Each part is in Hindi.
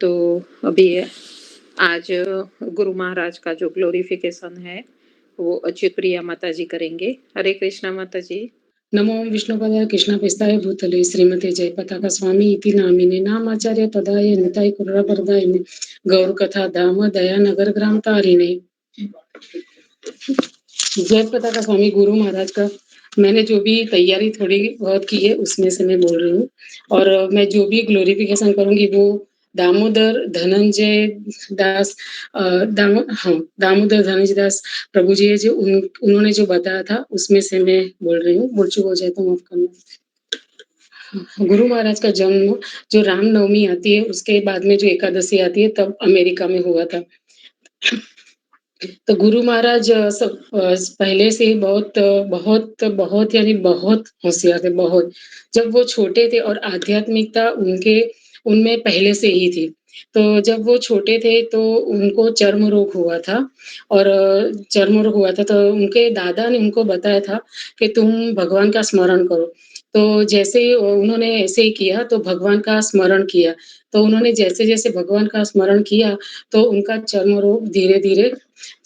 तो अभी आज गुरु महाराज का जो ग्लोरिफिकेशन है, वो अच्युत प्रिया माता जी करेंगे। हरे कृष्णा माता जी। नमो विष्णुपदाय कृष्णप्रेष्ठाय भूतले श्रीमते जयपताका स्वामी इति नामिने नामाचार्य पदाय निताय कुर्रवरदायिने गौरकथा धाम दया नगर ग्राम तारिणे। जयपताका स्वामी गुरु महाराज का मैंने जो भी तैयारी थोड़ी बहुत की है उसमें से मैं बोल रही हूँ। और मैं जो भी ग्लोरिफिकेशन करूंगी वो दामोदर धनंजय दास दामोदर धनंजय दास प्रभु जी जो उन्होंने जो बताया था उसमें से मैं बोल रही हूँ। बोल चुक हो जाए तो माफ करना। गुरु महाराज का जन्म जो रामनवमी आती है उसके बाद में जो एकादशी आती है तब अमेरिका में हुआ था। तो गुरु महाराज सब पहले से ही बहुत बहुत यानी बहुत होशियार थे, बहुत। जब वो छोटे थे और आध्यात्मिकता उनके उनमें पहले से ही थी। तो जब वो छोटे थे तो उनको चर्म रोग हुआ था। और चर्म रोग हुआ था तो उनके दादा ने उनको बताया था कि तुम भगवान का स्मरण करो। तो जैसे ही उन्होंने ऐसे ही किया तो भगवान का स्मरण किया। तो उन्होंने जैसे-जैसे भगवान का स्मरण किया तो उनका चर्म रोग धीरे-धीरे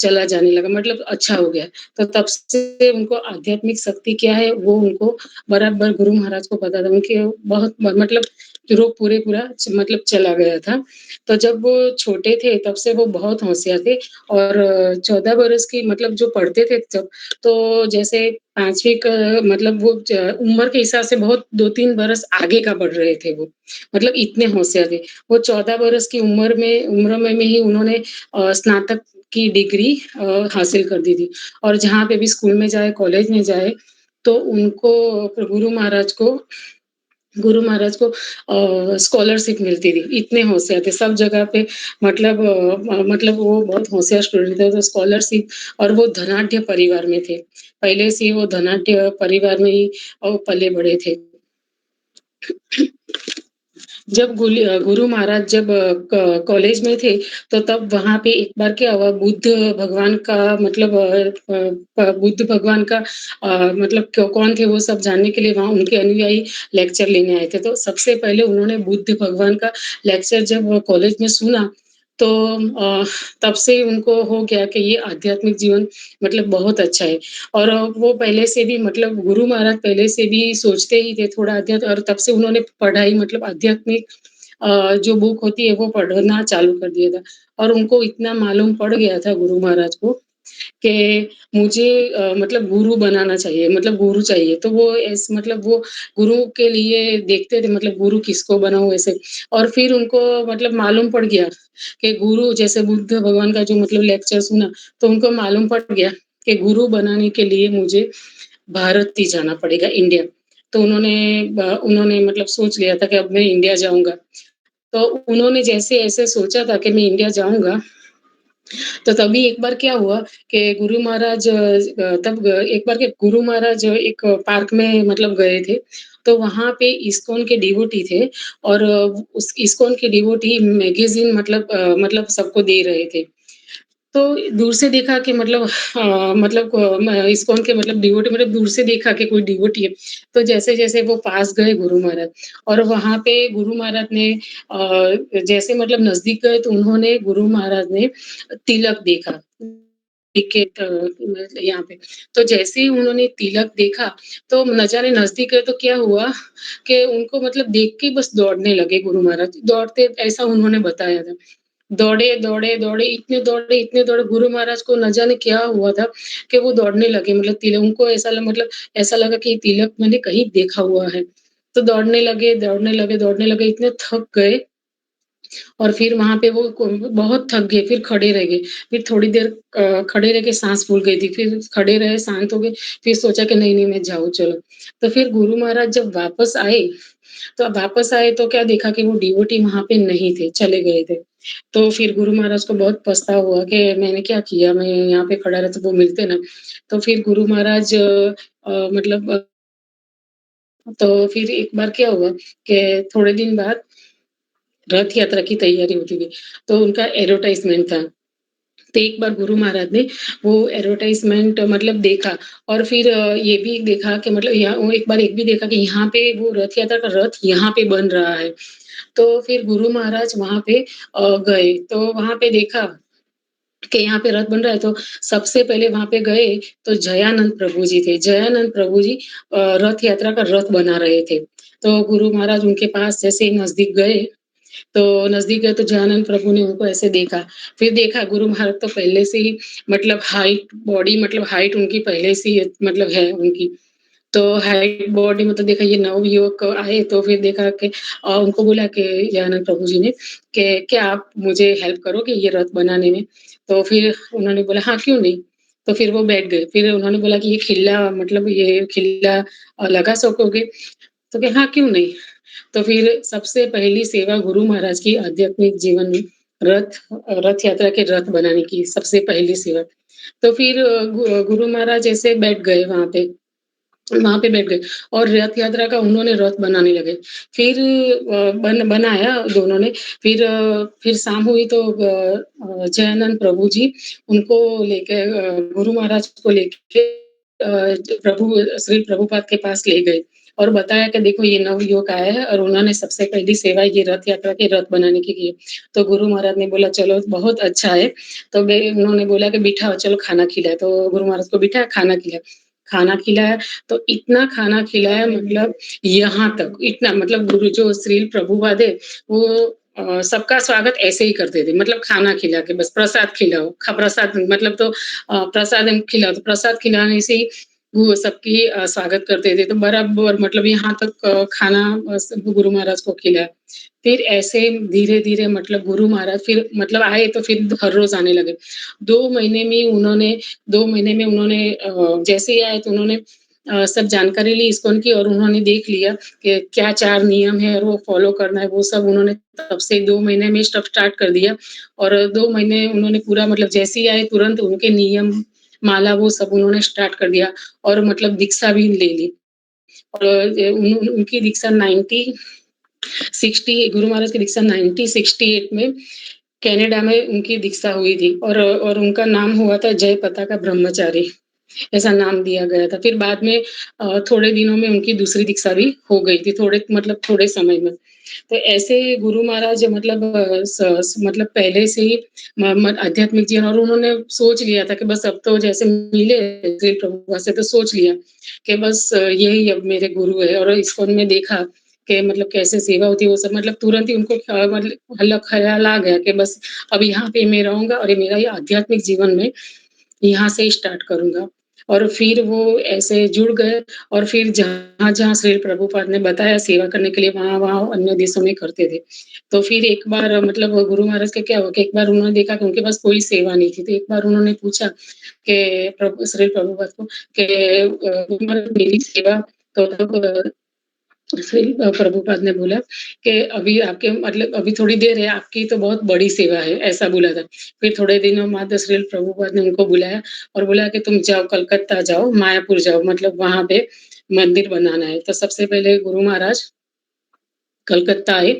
चला जाने लगा, मतलब अच्छा हो गया। तो तब से उनको आध्यात्मिक शक्ति क्या है वो उनको बराबर गुरु महाराज को पता था। उनके बहुत मतलब रोग पूरा मतलब चला गया था। तो जब वो छोटे थे तब से वो बहुत होशियार थे। और 14 बरस की मतलब जो पढ़ते थे जब, तो जैसे 5वीं क मतलब वो उम्र के हिसाब से बहुत 2-3 बरस आगे का बढ़ रहे थे वो। मतलब इतने होशियार थे। वो 14 बरस की उम्र में ही उन्होंने स्नातक की डिग्री हासिल कर दी थी। और जहाँ पे भी स्कूल में जाए, कॉलेज में जाए, तो उनको गुरु महाराज को स्कॉलरशिप मिलती थी। इतने होशियार थे, सब जगह पे मतलब वो बहुत होशियार स्टूडेंट थे, तो स्कॉलरशिप। और वो धनाढ्य परिवार में थे। पहले से ही वो धनाढ्य परिवार में ही पले-बड़े थे। जब गुरु महाराज जब कॉलेज में थे तो तब वहाँ पे एक बार क्या हुआ, बुद्ध भगवान का मतलब बुद्ध भगवान का मतलब कौन थे वो सब जानने के लिए वहाँ उनके अनुयायी लेक्चर लेने आए थे। तो सबसे पहले उन्होंने बुद्ध भगवान का लेक्चर जब कॉलेज में सुना तो अ, तब से उनको हो गया कि ये आध्यात्मिक जीवन मतलब बहुत अच्छा है। और वो पहले से भी मतलब गुरु महाराज पहले से भी सोचते ही थे थोड़ा अध्यात्म, और तब से उन्होंने पढ़ाई मतलब आध्यात्मिक जो बुक होती है वो पढ़ना चालू कर दिया था। और उनको इतना मालूम पड़ गया था गुरु महाराज को कि मुझे मतलब गुरु बनाना चाहिए, मतलब गुरु चाहिए। तो वो मतलब वो गुरु के लिए देखते थे, मतलब गुरु किसको बनाऊँ ऐसे। और फिर उनको मतलब मालूम पड़ गया कि गुरु जैसे बुद्ध भगवान का जो मतलब लेक्चर सुना, तो उनको मालूम पड़ गया कि गुरु बनाने के लिए मुझे भारत ही जाना पड़ेगा, इंडिया। तो उन्होंने मतलब सोच लिया था कि अब मैं इंडिया जाऊँगा। तो उन्होंने जैसे ऐसे सोचा था कि मैं इंडिया जाऊँगा, तो तभी एक बार क्या हुआ कि गुरु महाराज एक बार के गुरु महाराज एक पार्क में मतलब गए थे। तो वहाँ पे इस्कॉन के डिवोटी थे। और उस इस्कॉन के डिवोटी मैगज़ीन मतलब सबको दे रहे थे। तो दूर से देखा कि मतलब मतलब इस्कॉन के मतलब डिवोटी, मतलब दूर से देखा कि कोई डिवोटी है। तो जैसे-जैसे वो पास गए गुरु महाराज, और वहाँ पे गुरु महाराज ने जैसे मतलब नज़दीक गए तो उन्होंने गुरु महाराज ने तिलक देखा। यहाँ पे। तो जैसे ही उन्होंने तिलक देखा, तो न जाने नज़दीक गए तो क्या हुआ कि उनको मतलब देख के बस दौड़ने लगे गुरु महाराज। दौड़ते ऐसा उन्होंने बताया था। दौड़े, दौड़े, दौड़े, इतने दौड़े गुरु महाराज को न जाने क्या हुआ था कि वो दौड़ने लगे, मतलब तिलक उनको ऐसा लगा कि तिलक मैंने कहीं देखा हुआ है। तो दौड़ने लगे, इतने थक गए। और फिर वहाँ पे वो बहुत थक गए, फिर खड़े रह गए। फिर थोड़ी देर खड़े रह के साँस फूल गई थी, फिर खड़े रहे, शांत हो गए, फिर सोचा कि नहीं, नहीं मैं जाऊँ चलो। तो फिर गुरु महाराज जब वापस आए तो क्या देखा कि वो डिवोटी वहाँ पे नहीं थे, चले गए थे। तो फिर गुरु महाराज को बहुत पछतावा हुआ कि मैंने क्या किया, मैं यहाँ पे खड़ा रहता तो वो मिलते ना। तो फिर गुरु महाराज मतलब तो फिर एक बार क्या हुआ कि थोड़े दिन बाद रथ यात्रा की तैयारी होती थी, तो उनका एडवर्टाइज़मेंट था। तो एक बार गुरु महाराज ने वो एडवर्टाइज़मेंट मतलब देखा और फिर ये भी देखा कि मतलब यहाँ वो एक बार एक भी देखा कि यहाँ पे वो रथ यात्रा का रथ यहाँ पे बन रहा है। तो फिर गुरु महाराज वहाँ पे गए, तो वहाँ पे देखा कि यहाँ पे रथ बन रहा है, तो सबसे पहले वहाँ पे गए तो जयानंद प्रभु जी थे। जयानंद प्रभु जी रथ यात्रा का रथ बना रहे थे। तो गुरु महाराज उनके पास जैसे ही नज़दीक गए, तो नज़दीक गए तो जयानंद प्रभु ने उनको ऐसे देखा। फिर देखा गुरु महाराज तो पहले से ही मतलब हाइट बॉडी मतलब हाइट उनकी पहले से ही मतलब है उनकी। तो हाइट बॉडी मतलब देखा ये नवयुवक आए तो फिर देखा कि उनको बोला कि दयानंद प्रभु जी ने कि क्या आप मुझे हेल्प करोगे ये रथ बनाने में? तो फिर उन्होंने बोला हाँ, क्यों नहीं? तो फिर वो बैठ गए। फिर उन्होंने बोला कि ये खिल्ला मतलब ये खिल्ला लगा सकोगे? तो कि हाँ, क्यों नहीं? तो फिर सबसे पहली सेवा गुरु महाराज की आध्यात्मिक जीवन में रथ रथ यात्रा के रथ बनाने की सबसे पहली सेवा। तो फिर गुरु महाराज ऐसे बैठ गए वहाँ पे बैठ गए और रथ यात्रा का उन्होंने रथ बनाने लगे। फिर बनाया दोनों ने, फिर शाम हुई तो जयानंद प्रभु जी उनको लेके गुरु महाराज को लेके प्रभु श्री प्रभुपाद के पास ले गए और बताया कि देखो ये नवयुवक आया है और उन्होंने सबसे पहली सेवा ये रथ यात्रा के रथ बनाने की है। तो गुरु महाराज ने बोला चलो बहुत अच्छा है। तो उन्होंने बोला कि बिठाओ चलो खाना खिलाए, तो गुरु महाराज को बिठाया खाना खिलाया। खाना खिलाया तो इतना खाना खिलाया मतलब यहाँ तक इतना मतलब गुरु जो श्री प्रभुपाद है वो सबका स्वागत ऐसे ही करते थे, मतलब खाना खिला के बस प्रसाद खिलाओ, प्रसाद मतलब तो प्रसाद खिलाओ तो प्रसाद खिलाने से ही वो सबकी स्वागत करते थे। तो बराबर मतलब यहाँ तक खाना गुरु महाराज को खिलाया। फिर ऐसे धीरे-धीरे मतलब गुरु महाराज फिर मतलब आए तो फिर हर रोज़ आने लगे। 2 महीने में उन्होंने 2 महीने में उन्होंने जैसे ही आए तो उन्होंने सब जानकारी ली इस्कॉन की और उन्होंने देख लिया कि क्या 4 नियम है और वो फ़ॉलो करना है, वो सब उन्होंने तब से 2 महीने में सब स्टार्ट कर दिया और 2 महीने उन्होंने पूरा मतलब जैसे ही आए तुरंत उनके नियम, माला वो सब उन्होंने स्टार्ट कर दिया और मतलब दीक्षा भी ले ली और उनकी दीक्षा 90 60 गुरु महाराज की दीक्षा 1968 में कनाडा में उनकी दीक्षा हुई थी और उनका नाम हुआ था जय पताका ब्रह्मचारी, ऐसा नाम दिया गया था। फिर बाद में थोड़े दिनों में उनकी दूसरी दीक्षा भी हो गई थी, थोड़े मतलब थोड़े समय में। तो ऐसे गुरु महाराज मतलब मतलब पहले से ही आध्यात्मिक जीवन और उन्होंने सोच लिया था कि बस अब तो जैसे मिले श्री प्रभुपाद से तो सोच लिया कि बस यही अब मेरे गुरु है और इस्कॉन में देखा कि मतलब कैसे सेवा होती है वो सब मतलब तुरंत ही उनको मतलब ख्याल आ गया कि बस अब यहाँ पे मैं रहूंगा और ये मेरा ये आध्यात्मिक जीवन में यहाँ से स्टार्ट करूँगा। और फिर वो ऐसे जुड़ गए और फिर जहाँ-जहाँ श्री प्रभुपाद ने बताया सेवा करने के लिए वहाँ-वहाँ अन्य देशों में करते थे। तो फिर एक बार मतलब गुरु महाराज का क्या हुआ कि एक बार उन्होंने देखा कि उनके पास कोई सेवा नहीं थी, तो एक बार उन्होंने पूछा कि श्री प्रभुपाद को कि गुरु महाराज मेरी सेवा तो तब श्री प्रभुपाद ने बोला कि अभी आपके मतलब अभी थोड़ी देर है, आपकी तो बहुत बड़ी सेवा है, ऐसा बोला था। फिर थोड़े दिनों बाद श्री प्रभुपाद ने उनको बुलाया और बोला कि तुम जाओ कलकत्ता जाओ, मायापुर जाओ मतलब वहाँ पे मंदिर बनाना है। तो सबसे पहले गुरु महाराज कलकत्ता आए,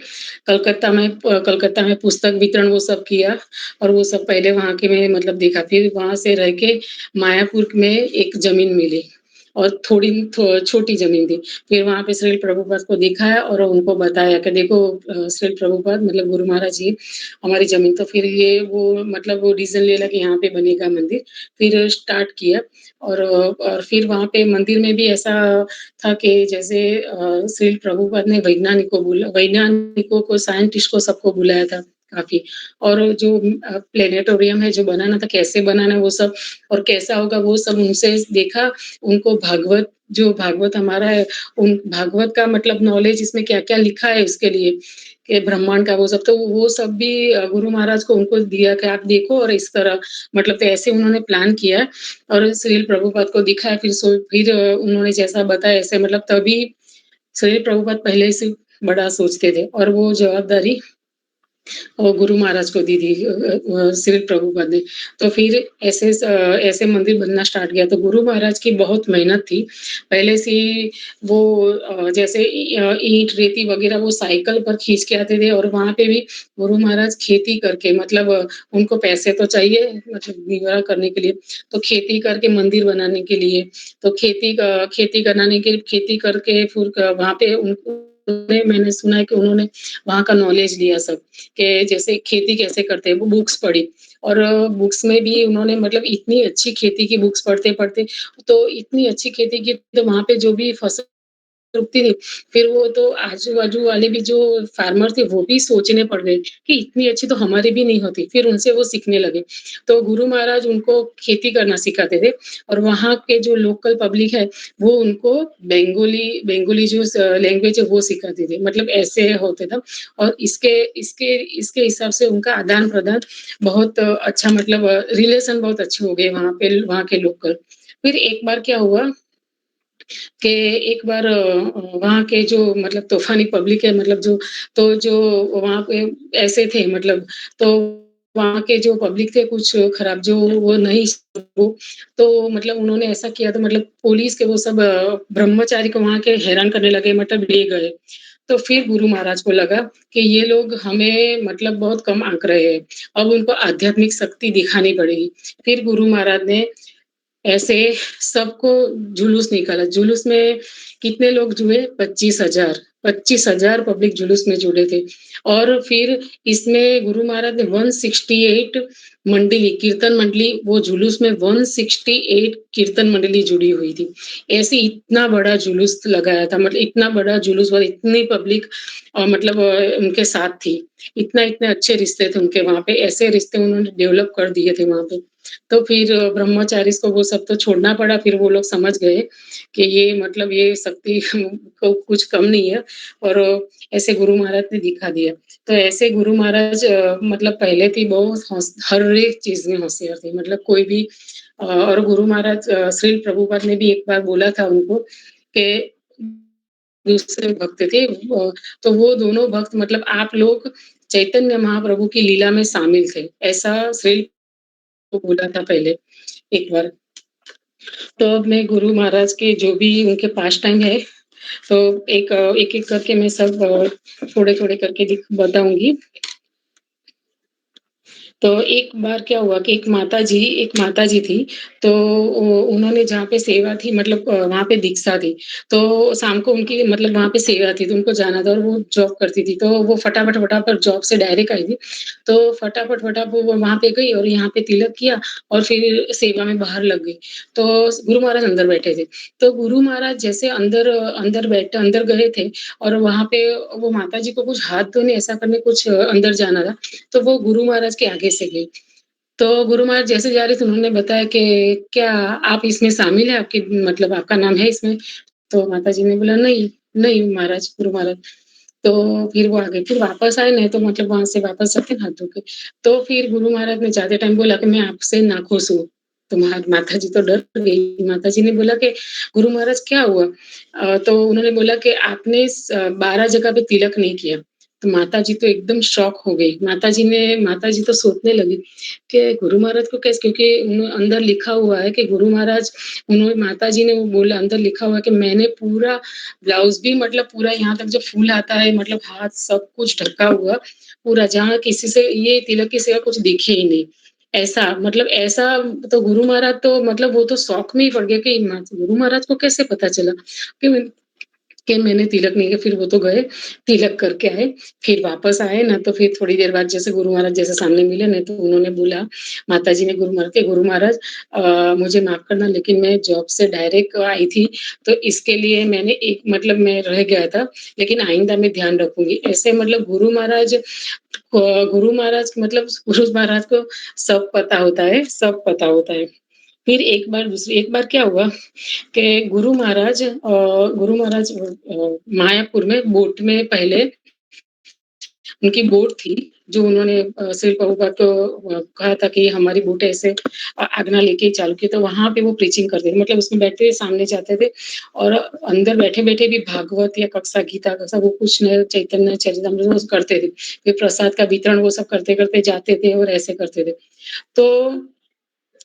कलकत्ता में पुस्तक वितरण वो सब किया और वो सब पहले वहाँ के में मतलब देखा। फिर वहाँ से रह के मायापुर में एक ज़मीन मिली और छोटी ज़मीन थी। फिर वहाँ पे श्रील प्रभुपाद को दिखाया और उनको बताया कि देखो श्रील प्रभुपाद मतलब गुरु महाराज जी हमारी ज़मीन तो फिर ये वो मतलब वो डिसीज़न ले लिया कि यहाँ पे बनेगा मंदिर। फिर स्टार्ट किया और फिर वहाँ पे मंदिर में भी ऐसा था कि जैसे श्रील प्रभुपाद ने वैज्ञानिकों को, साइंटिस्ट को सबको बुलाया था काफ़ी और जो प्लेनेटोरियम है जो बनाना था, कैसे बनाना है वो सब और कैसा होगा वो सब उनसे देखा। उनको भागवत हमारा है, उन भागवत का मतलब नॉलेज इसमें क्या-क्या लिखा है उसके लिए कि ब्रह्मांड का वो सब, तो वो सब भी गुरु महाराज को उनको दिया कि आप देखो और इस तरह मतलब तो ऐसे उन्होंने प्लान किया और श्रील प्रभुपाद को दिखाया फिर उन्होंने जैसा बताया ऐसे मतलब तभी श्री प्रभुपाद पहले से बड़ा सोचते थे और वो जवाबदारी गुरु महाराज को दी थी श्री प्रभुपाद ने। तो फिर ऐसे मंदिर बनना स्टार्ट किया। तो गुरु महाराज की बहुत मेहनत थी। पहले से ही वो जैसे ईंट, रेती वगैरह वो साइकिल पर खींच के आते थे, और वहाँ पे भी गुरु महाराज खेती करके, मतलब उनको पैसे तो चाहिए मतलब निवारा करने के लिए, तो खेती करके मंदिर बनाने के लिए, तो खेती करके फिर वहाँ पे मैंने सुना है कि उन्होंने वहाँ का नॉलेज लिया सब, कि जैसे खेती कैसे करते हैं, वो बुक्स पढ़ी। और बुक्स में भी उन्होंने मतलब इतनी अच्छी खेती की बुक्स पढ़ते-पढ़ते, तो इतनी अच्छी खेती की, तो वहाँ पे जो भी फसल उगती थी, फिर वो तो आजू-बाजू वाले भी जो फार्मर थे, वो भी सोचने पड़ गए कि इतनी अच्छी तो हमारी भी नहीं होती। फिर उनसे वो सीखने लगे। तो गुरु महाराज उनको खेती करना सिखाते थे, और वहाँ के जो लोकल पब्लिक है, वो उनको बंगाली जो लैंग्वेज है वो सिखाते थे। मतलब ऐसे होता था। और इसके इसके इसके हिसाब से उनका आदान-प्रदान बहुत अच्छा, मतलब रिलेशन बहुत अच्छे हो गए वहाँ के लोकल। फिर एक बार क्या हुआ कि एक बार वहाँ के जो मतलब तूफ़ानी पब्लिक है, मतलब जो वहाँ पे ऐसे थे, मतलब तो वहाँ के जो पब्लिक थे कुछ खराब, जो वो नहीं वो तो मतलब उन्होंने ऐसा किया, तो मतलब पुलिस के वो सब ब्रह्मचारी को वहाँ के हैरान करने लगे, मतलब ले गए। तो फिर गुरु महाराज को लगा कि ये लोग हमें मतलब बहुत कम आँक रहे हैं, अब उनको आध्यात्मिक शक्ति दिखानी पड़ेगी। फिर गुरु महाराज ने ऐसे सबको जुलूस निकाला। जुलूस में कितने लोग जुए? 25,000, 25,000 पब्लिक जुलूस में जुड़े थे। और फिर इसमें गुरु महाराज ने 168 मंडली, कीर्तन मंडली, वो जुलूस में 168 कीर्तन मंडली जुड़ी हुई थी। ऐसे इतना बड़ा जुलूस लगाया था, मतलब इतना बड़ा जुलूस और इतनी पब्लिक मतलब उनके साथ थी। इतने अच्छे रिश्ते थे उनके वहाँ पे, ऐसे रिश्ते उन्होंने डेवलप कर दिए थे वहाँ पे। तो फिर ब्रह्मचारी को वो सब तो छोड़ना पड़ा, फिर वो लोग समझ गए कि ये मतलब ये शक्ति को कुछ कम नहीं है, और ऐसे गुरु महाराज ने दिखा दिया। तो ऐसे गुरु महाराज मतलब पहले थी बहुत हर एक चीज़ में होशियार थे, मतलब कोई भी और गुरु महाराज श्रील प्रभुपाद ने भी एक बार बोला था उनको कि दूसरे भक्त थे तो वो दोनों भक्त मतलब आप लोग चैतन्य महाप्रभु की लीला में शामिल थे, ऐसा श्रील को बोला था पहले एक बार। तो अब मैं गुरु महाराज के जो भी उनके पास्ट टाइम है, तो एक-एक करके मैं सब थोड़े-थोड़े करके बताऊँगी। तो एक बार क्या हुआ कि एक माताजी थी, तो उन्होंने जहाँ पे सेवा थी, मतलब वहाँ पे दीक्षा थी, तो शाम को उनकी मतलब वहाँ पे सेवा थी, तो उनको जाना था, और वो जॉब करती थी, तो वो फटाफट जॉब से डायरेक्ट आई थी। तो फटाफट वो वहाँ पे गई और यहाँ पे तिलक किया, और फिर सेवा में बाहर लग गई। तो गुरु महाराज अंदर बैठे थे, तो गुरु महाराज जैसे अंदर गए थे, और वहाँ पे वो माताजी को कुछ हाथ धोने ऐसा करने कुछ अंदर जाना था, तो वो गुरु महाराज के आगे से गई। तो गुरु महाराज जैसे जा रहे थे, उन्होंने बताया कि क्या आप इसमें शामिल हैं? आपकी मतलब आपका नाम है इसमें? तो माताजी ने बोला नहीं, नहीं महाराज, गुरु महाराज। तो फिर वो आ गए, फिर वापस आए, नहीं तो मतलब वहाँ से वापस आते हाथ धो के। तो फिर गुरु महाराज ने जाते टाइम बोला कि मैं आपसे नाखुश हूँ। तो माताजी तो डर गई। माताजी ने बोला कि गुरु महाराज क्या हुआ? तो उन्होंने बोला कि आपने 12 जगह पे तिलक नहीं किया। तो माताजी तो एकदम शॉक हो गई। माताजी तो सोचने लगी कि गुरु महाराज को कैसे, क्योंकि अंदर लिखा हुआ है कि गुरु महाराज, उन्होंने माताजी ने वो बोला, अंदर लिखा हुआ है कि मैंने पूरा ब्लाउज़ भी मतलब पूरा यहाँ तक जो फूल आता है, मतलब हाथ सब कुछ ढका हुआ, पूरा जहाँ किसी से ये तिलक की सिवा कुछ दिखे ही नहीं। ऐसा तो गुरु महाराज तो मतलब वो तो शॉक में ही पड़ गए कि गुरु महाराज को कैसे पता चला कि मैंने तिलक नहीं किया। फिर वो तो गए, तिलक करके आए, फिर वापस आए ना, तो फिर थोड़ी देर बाद जैसे गुरु महाराज जैसे सामने मिले ना, तो उन्होंने बोला, माताजी ने गुरु महाराज मुझे माफ़ करना, लेकिन मैं जॉब से डायरेक्ट आई थी, तो इसके लिए मैंने एक मतलब मैं रह गया था, लेकिन आइंदा मैं ध्यान रखूँगी। ऐसे मतलब गुरु महाराज को सब पता होता है, सब पता होता है। फिर एक बार क्या हुआ कि गुरु महाराज मायापुर में बोट में पहले उनकी बोट थी, जो उन्होंने श्री प्रभुपाद को कहा था कि हमारी बोट ऐसे आज्ञा लेके चालू की, तो वहाँ पे वो प्रीचिंग करते थे। मतलब उसमें बैठते थे, सामने जाते थे और अंदर बैठे-बैठे भी भागवत या कक्षा, गीता कक्षा वो कुछ न चैतन्य चरितामृत वो करते थे। फिर प्रसाद का वितरण वो सब करते-करते जाते थे और ऐसे करते थे। तो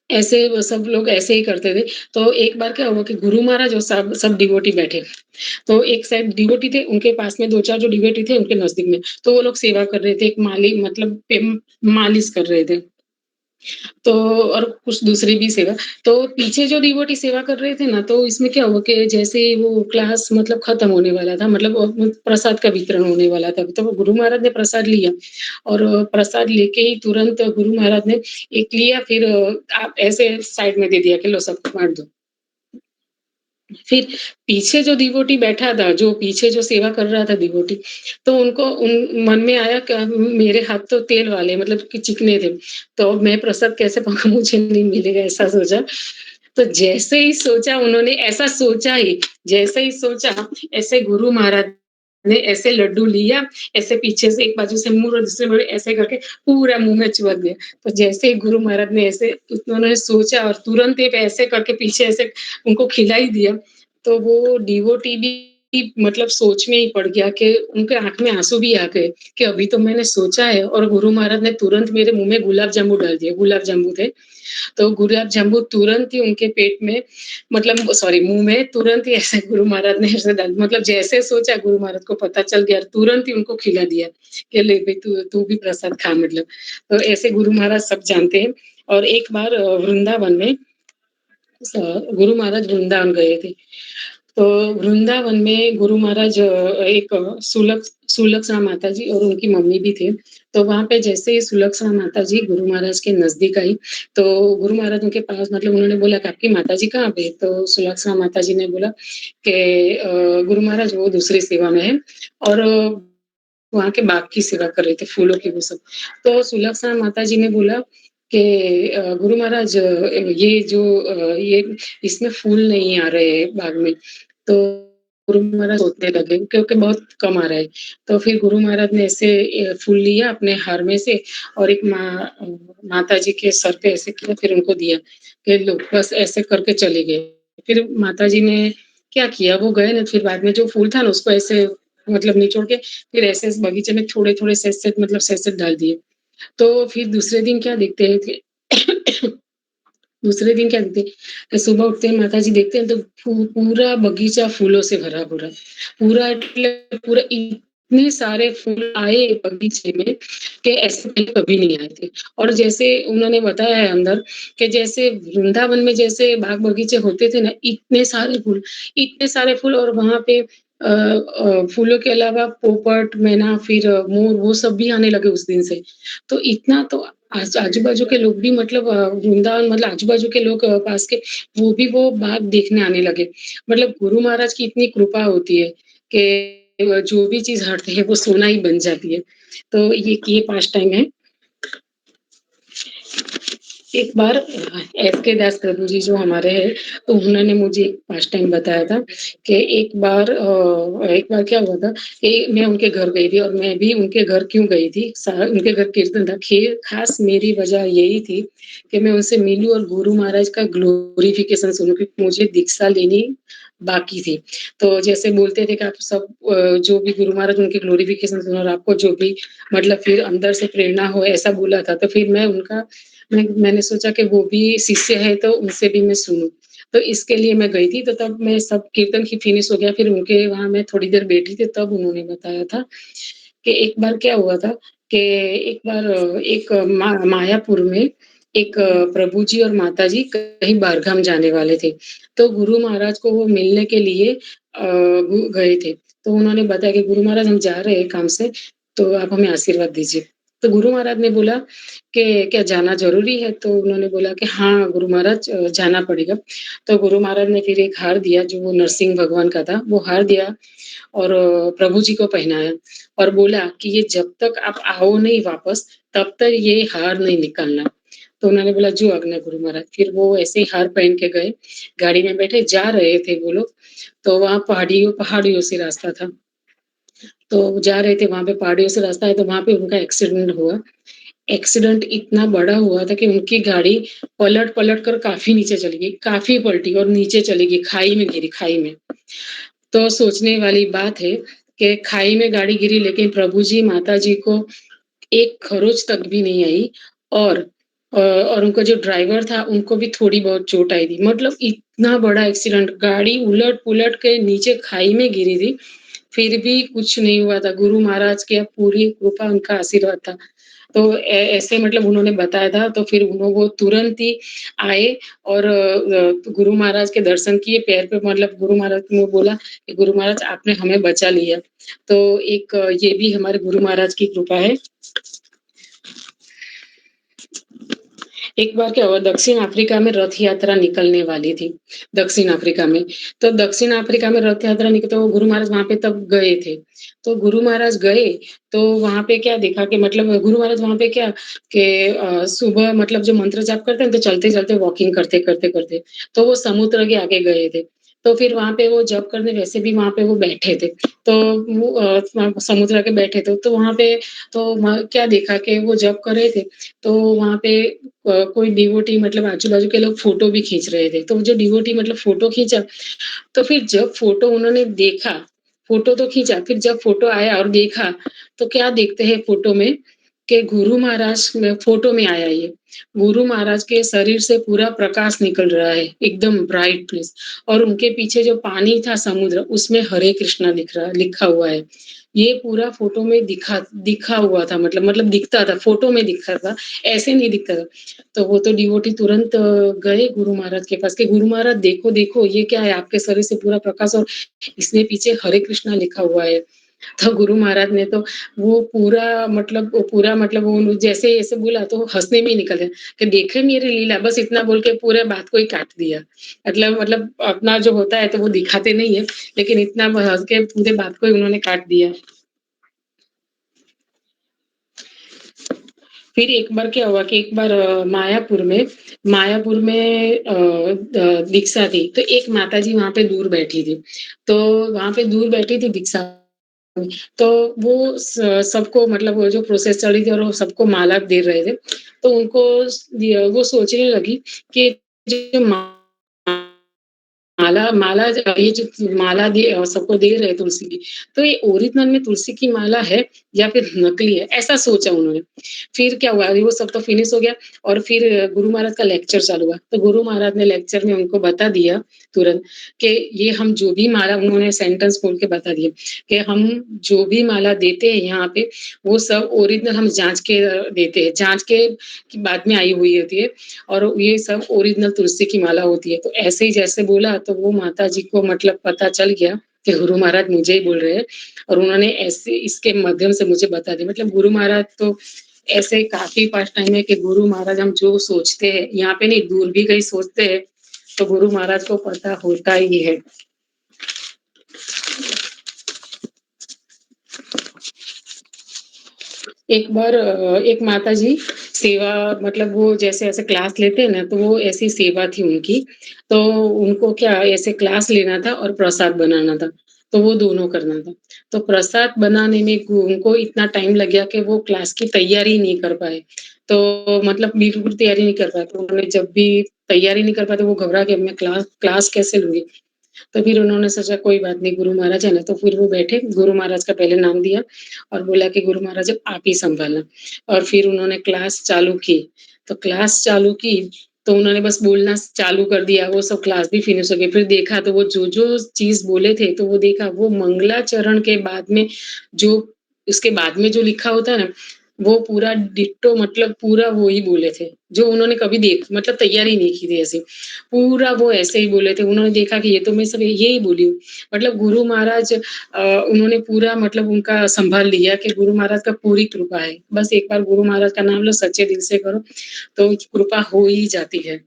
ऐसे वो सब लोग ऐसे ही करते थे। तो एक बार क्या हुआ कि गुरु महाराज और सब सब डिवोटी बैठे। तो एक साइड डिवोटी थे, उनके पास में 2-4 जो डिवोटी थे उनके नज़दीक में। तो वो लोग सेवा कर रहे थे, एक माली मतलब मालिश कर रहे थे। तो और कुछ दूसरी भी सेवा। तो पीछे जो डिवोटी सेवा कर रहे थे ना, तो इसमें क्या हुआ कि जैसे ही वो क्लास मतलब खत्म होने वाला था, मतलब प्रसाद का वितरण होने वाला था, तो गुरु महाराज ने प्रसाद लिया और प्रसाद लेके ही तुरंत गुरु महाराज ने एक लिया, फिर आप ऐसे साइड में दे दिया कि लो सबको बाँट दो। फिर पीछे जो डिवोटी बैठा था, जो पीछे जो सेवा कर रहा था डिवोटी, तो उनको उन मन में आया क मेरे हाथ तो तेल वाले मतलब कि चिकने थे, तो अब मैं प्रसाद कैसे पकाऊँ, मुझे नहीं मिलेगा ऐसा सोचा। तो जैसे ही सोचा उन्होंने ऐसा सोचा ही, जैसे ही सोचा ऐसे गुरु महाराज ने ऐसे लड्डू लिया, ऐसे पीछे से एक बाजू से मुँह और दूसरे बाजू ऐसे करके पूरा मुँह में चिपक दिया। तो जैसे ही गुरु महाराज ने ऐसे उन्होंने सोचा और तुरंत एक ऐसे करके पीछे ऐसे उनको खिला ही दिया, तो वो डिवोटी भी मतलब सोच में ही पड़ गया कि उनके आँख में आँसू भी आ गए कि अभी तो मैंने सोचा है और गुरु महाराज ने तुरंत मेरे मुँह में गुलाब जामुन डाल दिए, गुलाब जामुन थे। तो गुलाब जामुन तुरंत ही उनके पेट में मतलब सॉरी मुँह में तुरंत ही ऐसे गुरु महाराज ने ऐसे डाल मतलब जैसे सोचा गुरु महाराज को पता चल गया, तुरंत ही उनको खिला दिया कि ले भई तू तू भी प्रसाद खा मतलब। तो ऐसे गुरु महाराज सब जानते हैं और एक बार वृंदावन में गुरु महाराज वृंदावन गए थे। तो वृंदावन में गुरु महाराज एक सुलक्षणा माता जी और उनकी मम्मी भी थे। तो वहाँ पे जैसे ही सुलक्षणा माता जी गुरु महाराज के नज़दीक आई, तो गुरु महाराज उनके पास मतलब उन्होंने बोला कि आपकी माताजी कहाँ पे है? तो सुलक्षणा माता जी ने बोला कि गुरु महाराज वो दूसरी सेवा में है और वहाँ के बाग की सेवा कर रहे थे, फूलों की वो सब। तो सुलक्षणा माता जी ने बोला कि गुरु महाराज ये इसमें फूल नहीं आ रहे हैं बाग में। तो गुरु महाराज सोचने लगे क्योंकि बहुत कम आ रहा है। तो फिर गुरु महाराज ने ऐसे फूल लिया अपने हार में से और एक माताजी के सर पे ऐसे किया फिर उनको दिया कि लो बस ऐसे करके चले गए। फिर माताजी ने क्या किया वो गए ना फिर बाद में जो फूल था ना उसको ऐसे मतलब निचोड़ के फिर ऐसे इस बगीचे में थोड़े-थोड़े सैंत-सैंत मतलब सैंत-सैंत डाल दिए। तो फिर दूसरे दिन क्या देखते हैं कि दूसरे दिन क्या देखते हैं कि सुबह उठते हैं माताजी देखते हैं तो पूरा बगीचा फूलों से भरा पूरा। पूरा એટલે पूरा इतने सारे फूल आए बगीचे में कि ऐसे पहले कभी नहीं आए थे। और जैसे उन्होंने बताया है अंदर कि जैसे वृंदावन में जैसे बाग बगीचे होते थे ना, इतने सारे फूल और वहाँ पे फूलों के अलावा पोपट, मैना फिर मोर वो सब भी आने लगे उस दिन से। तो इतना तो आजू-बाजू के लोग भी मतलब वृंदावन मतलब आजू-बाजू के लोग पास के वो भी वो बाग देखने आने लगे। मतलब गुरु महाराज की इतनी कृपा होती है कि जो भी चीज़ हटते हैं वो सोना ही बन जाती है। तो ये पास टाइम है। एक बार एस.के. दास प्रभु जी जो हमारे हैं, तो उन्होंने मुझे एक पास्ट टाइम बताया था कि एक बार क्या हुआ था कि मैं उनके घर गई थी और मैं भी उनके घर क्यों गई थी, उनके घर कीर्तन था। ख़ास मेरी वजह यही थी कि मैं उनसे मिलूँ और गुरु महाराज का ग्लोरिफ़िकेशन सुनूँ क्योंकि मुझे दीक्षा लेनी बाकी थी। तो जैसे बोलते थे कि आप सब जो भी गुरु महाराज उनके ग्लोरिफ़िकेशन सुनो और आपको जो भी मतलब फिर अंदर से प्रेरणा हो ऐसा बोला था। तो फिर मैंने सोचा कि वो भी शिष्य है तो उनसे भी मैं सुनूँ। तो इसके लिए मैं गई थी तो तब मैं सब कीर्तन की फिनिश हो गया फिर उनके वहाँ मैं थोड़ी देर बैठी थी तब उन्होंने बताया था कि एक बार क्या हुआ था कि एक बार एक मायापुर में एक प्रभु जी और माता जी कहीं बारगाम जाने वाले थे। तो गुरु महाराज को वो मिलने के लिए गए थे। तो उन्होंने बताया कि गुरु महाराज हम जा रहे हैं काम से, तो आप हमें आशीर्वाद दीजिए। तो गुरु महाराज ने बोला कि क्या जाना ज़रूरी है? तो उन्होंने बोला कि हाँ, गुरु महाराज जाना पड़ेगा। तो गुरु महाराज ने फिर एक हार दिया जो वो नरसिंह भगवान का था, वो हार दिया और प्रभु जी को पहनाया और बोला कि ये जब तक आप आओ नहीं वापस, तब तक ये हार नहीं निकालना। तो उन्होंने बोला जो आज्ञा गुरु महाराज। फिर वो ऐसे ही हार पहन के गए, गाड़ी में बैठे जा रहे थे वो लोग, तो वहाँ पहाड़ियों पहाड़ियों से रास्ता था। तो जा रहे थे, वहाँ पे पहाड़ियों से रास्ता है, तो वहाँ पे उनका एक्सीडेंट हुआ। एक्सीडेंट इतना बड़ा हुआ था कि उनकी गाड़ी पलट-पलट कर काफ़ी नीचे चली गई, काफ़ी पलटी और नीचे चली गई, खाई में गिरी, खाई में। तो सोचने वाली बात है कि खाई में गाड़ी गिरी, लेकिन प्रभु जी, माता जी को एक खरोच तक भी नहीं आई, और और उनका जो ड्राइवर था, उनको भी थोड़ी बहुत चोट आई थी। मतलब इतना बड़ा एक्सीडेंट, गाड़ी उलट-पुलट के नीचे खाई में गिरी थी, फिर भी कुछ नहीं हुआ था। गुरु महाराज की पूरी कृपा, उनका आशीर्वाद था। तो ऐसे मतलब उन्होंने बताया था, तो फिर वो तुरंत ही आए और गुरु महाराज के दर्शन किए, पैर पे मतलब गुरु महाराज को बोला कि गुरु महाराज, आपने हमें बचा लिया। तो एक ये भी हमारे गुरु महाराज की कृपा है। एक बार क्या हुआ, दक्षिण अफ्रीका में रथ यात्रा निकलने वाली थी, दक्षिण अफ्रीका में। तो दक्षिण अफ्रीका में रथ यात्रा निकली, तो गुरु महाराज वहाँ पे तब गए थे। तो गुरु महाराज गए, तो वहाँ पे क्या देखा कि मतलब गुरु महाराज वहाँ पे क्या कि सुबह मतलब जो मंत्र जाप करते हैं, तो चलते-चलते वॉकिंग करते-करते, तो वो समुद्र के आगे गए थे। तो फिर वहाँ पे वो जप करने वैसे भी वहाँ पे वो बैठे थे। तो वो समुद्र के बैठे थे, तो वहाँ पे तो क्या देखा कि वो जप कर रहे थे, तो वहाँ पे कोई डिवोटी मतलब आजू-बाजू के लोग फ़ोटो भी खींच रहे थे। तो वो जो डिवोटी मतलब फ़ोटो खींचा, तो फिर जब फ़ोटो उन्होंने देखा, फ़ोटो तो खींचा, फिर जब फ़ोटो आया और देखा, तो क्या देखते हैं फ़ोटो में कि गुरु महाराज में फ़ोटो में आया ये। गुरु महाराज के शरीर से पूरा प्रकाश निकल रहा है, एकदम ब्राइटनेस, और उनके पीछे जो पानी था समुद्र, उसमें हरे कृष्णा लिखा हुआ है। ये पूरा फ़ोटो में दिखा हुआ था, मतलब दिखता था, फ़ोटो में दिखता था, ऐसे नहीं दिखता था। तो वो तो डिवोटी तुरंत गए गुरु महाराज के पास कि गुरु महाराज, देखो देखो, ये क्या है, आपके शरीर से पूरा प्रकाश, और इसमें पीछे हरे कृष्णा लिखा हुआ है। तो गुरु महाराज ने तो वो जैसे ऐसे बोला, तो हंसने में ही निकल गए कि देखे मेरी लीला, बस इतना बोल के पूरे बात को ही काट दिया। मतलब अपना जो होता है तो वो दिखाते नहीं है, लेकिन इतना हंस के पूरे बात को ही उन्होंने काट दिया। फिर एक बार क्या हुआ कि एक बार मायापुर में दीक्षा थी, तो एक माताजी वहाँ पे दूर बैठी थी। तो वहाँ पे दूर बैठी थी दीक्षा में, तो वो सबको मतलब वो जो प्रोसेस चल रही थी और वो सबको माला दे रहे थे, तो उनको वो सोचने लगी कि जो माला माला ये जो माला सबको दे रहे हैं तुलसी की, तो ये ओरिजिनल में तुलसी की माला है या फिर नकली है, ऐसा सोचा उन्होंने। फिर क्या हुआ, वो सब तो फिनिश हो गया, और फिर गुरु महाराज का लेक्चर चालू हुआ। तो गुरु महाराज ने लेक्चर में उनको बता दिया तुरंत कि ये हम जो भी माला, उन्होंने सेंटेंस बोल के बता दिया कि हम जो भी माला देते हैं यहाँ पे, वो सब ओरिजिनल हम जाँच के देते हैं। जाँच के बाद में आई हुई होती है, और ये सब ओरिजिनल तुलसी की माला होती है। तो ऐसे ही जैसे बोला, तो वो माताजी को मतलब पता चल गया कि गुरु महाराज मुझे ही बोल रहे हैं, और उन्होंने ऐसे इसके माध्यम से मुझे बता दिया। मतलब गुरु महाराज तो ऐसे काफ़ी पास्ट टाइम है कि गुरु महाराज हम जो सोचते हैं, यहाँ पे नहीं, दूर भी कहीं सोचते हैं, तो गुरु महाराज को पता होता ही है। एक बार एक माताजी सेवा, मतलब वो जैसे ऐसे क्लास लेते हैं ना, तो वो ऐसी सेवा थी उनकी। तो उनको क्या ऐसे क्लास लेना था और प्रसाद बनाना था, तो वो दोनों करना था। तो प्रसाद बनाने में उनको इतना टाइम लग गया कि वो क्लास की तैयारी नहीं कर पाए। तो मतलब बिल्कुल तैयारी नहीं कर पाए, तो उन्होंने जब भी तैयारी नहीं कर पाए, तो वो घबरा के मैं क्लास क्लास कैसे लूँगी? तो फिर उन्होंने सोचा कोई बात नहीं, गुरु महाराज है ना, तो फिर वो बैठे, गुरु महाराज का पहले नाम दिया और बोला कि गुरु महाराज अब आप ही सँभालना, और फिर उन्होंने क्लास चालू की। तो क्लास चालू की, तो उन्होंने बस बोलना चालू कर दिया, वो सब क्लास भी फिनिश हो गई। फिर देखा तो वो जो-जो चीज़ बोले थे, तो वो देखा, वो मंगलाचरण के बाद में जो उसके बाद में जो लिखा होता है ना, वो पूरा डिट्टो, मतलब पूरा वो ही बोले थे, जो उन्होंने कभी मतलब तैयारी नहीं की थी ऐसी। पूरा वो ऐसे ही बोले थे। उन्होंने देखा कि ये तो मैं सब यही बोली हूँ। मतलब गुरु महाराज उन्होंने पूरा मतलब उनका सँभाल लिया कि गुरु महाराज का पूरी कृपा है। बस एक बार गुरु महाराज का नाम लो, सच्चे दिल से करो, तो कृपा हो ही जाती है।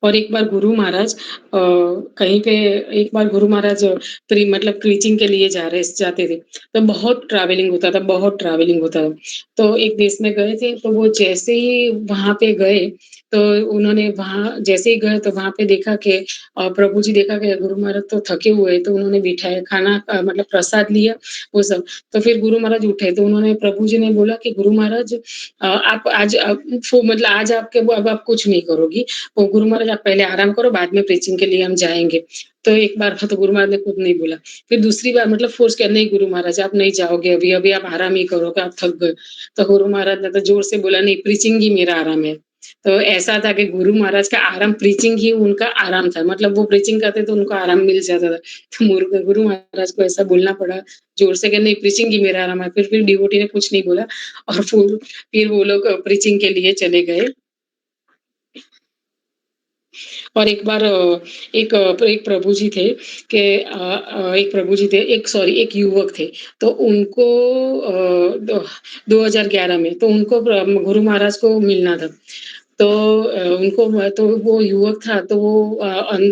और एक बार गुरु महाराज कहीं पे एक बार गुरु महाराज मतलब प्रीचिंग के लिए जाते थे, तो बहुत ट्रैवलिंग होता था, बहुत ट्रैवलिंग होता था। तो एक देश में गए थे, तो वो जैसे ही वहाँ पे गए, तो उन्होंने वहाँ जैसे ही गए तो वहाँ पे देखा कि प्रभु जी देखा कि गुरु महाराज तो थके हुए हैं, तो उन्होंने बिठाया, खाना मतलब प्रसाद लिया, वो सब। तो फिर गुरु महाराज उठे, तो उन्होंने प्रभु जी ने बोला कि गुरु महाराज आप आज मतलब आज आपके अब आप कुछ नहीं करोगी, वो गुरु महाराज आप पहले आराम करो, बाद में प्रीचिंग के लिए हम जाएँगे। तो एक बार तो गुरु महाराज ने खुद नहीं बोला। फिर दूसरी बार मतलब फ़ोर्स किया, नहीं गुरु महाराज आप नहीं जाओगे अभी, अभी आप आराम ही करोगे, आप थक गए। तो गुरु महाराज ने तो ज़ोर से बोला, नहीं प्रीचिंग ही मेरा आराम है। तो ऐसा था कि गुरु महाराज का आराम प्रीचिंग ही उनका आराम था। मतलब वो प्रीचिंग करते तो उनको आराम मिल जाता था। तो गुरु महाराज को ऐसा बोलना पड़ा ज़ोर से कि नहीं प्रीचिंग ही मेरा आराम है। फिर डिवोटी ने कुछ नहीं बोला और फिर वो लोग प्रीचिंग के लिए चले गए। और एक बार एक प्रभु जी थे कि एक प्रभु जी थे, एक युवक थे, तो उनको 2011 में तो उनको गुरु महाराज को मिलना था। तो तो वो युवक था, तो वो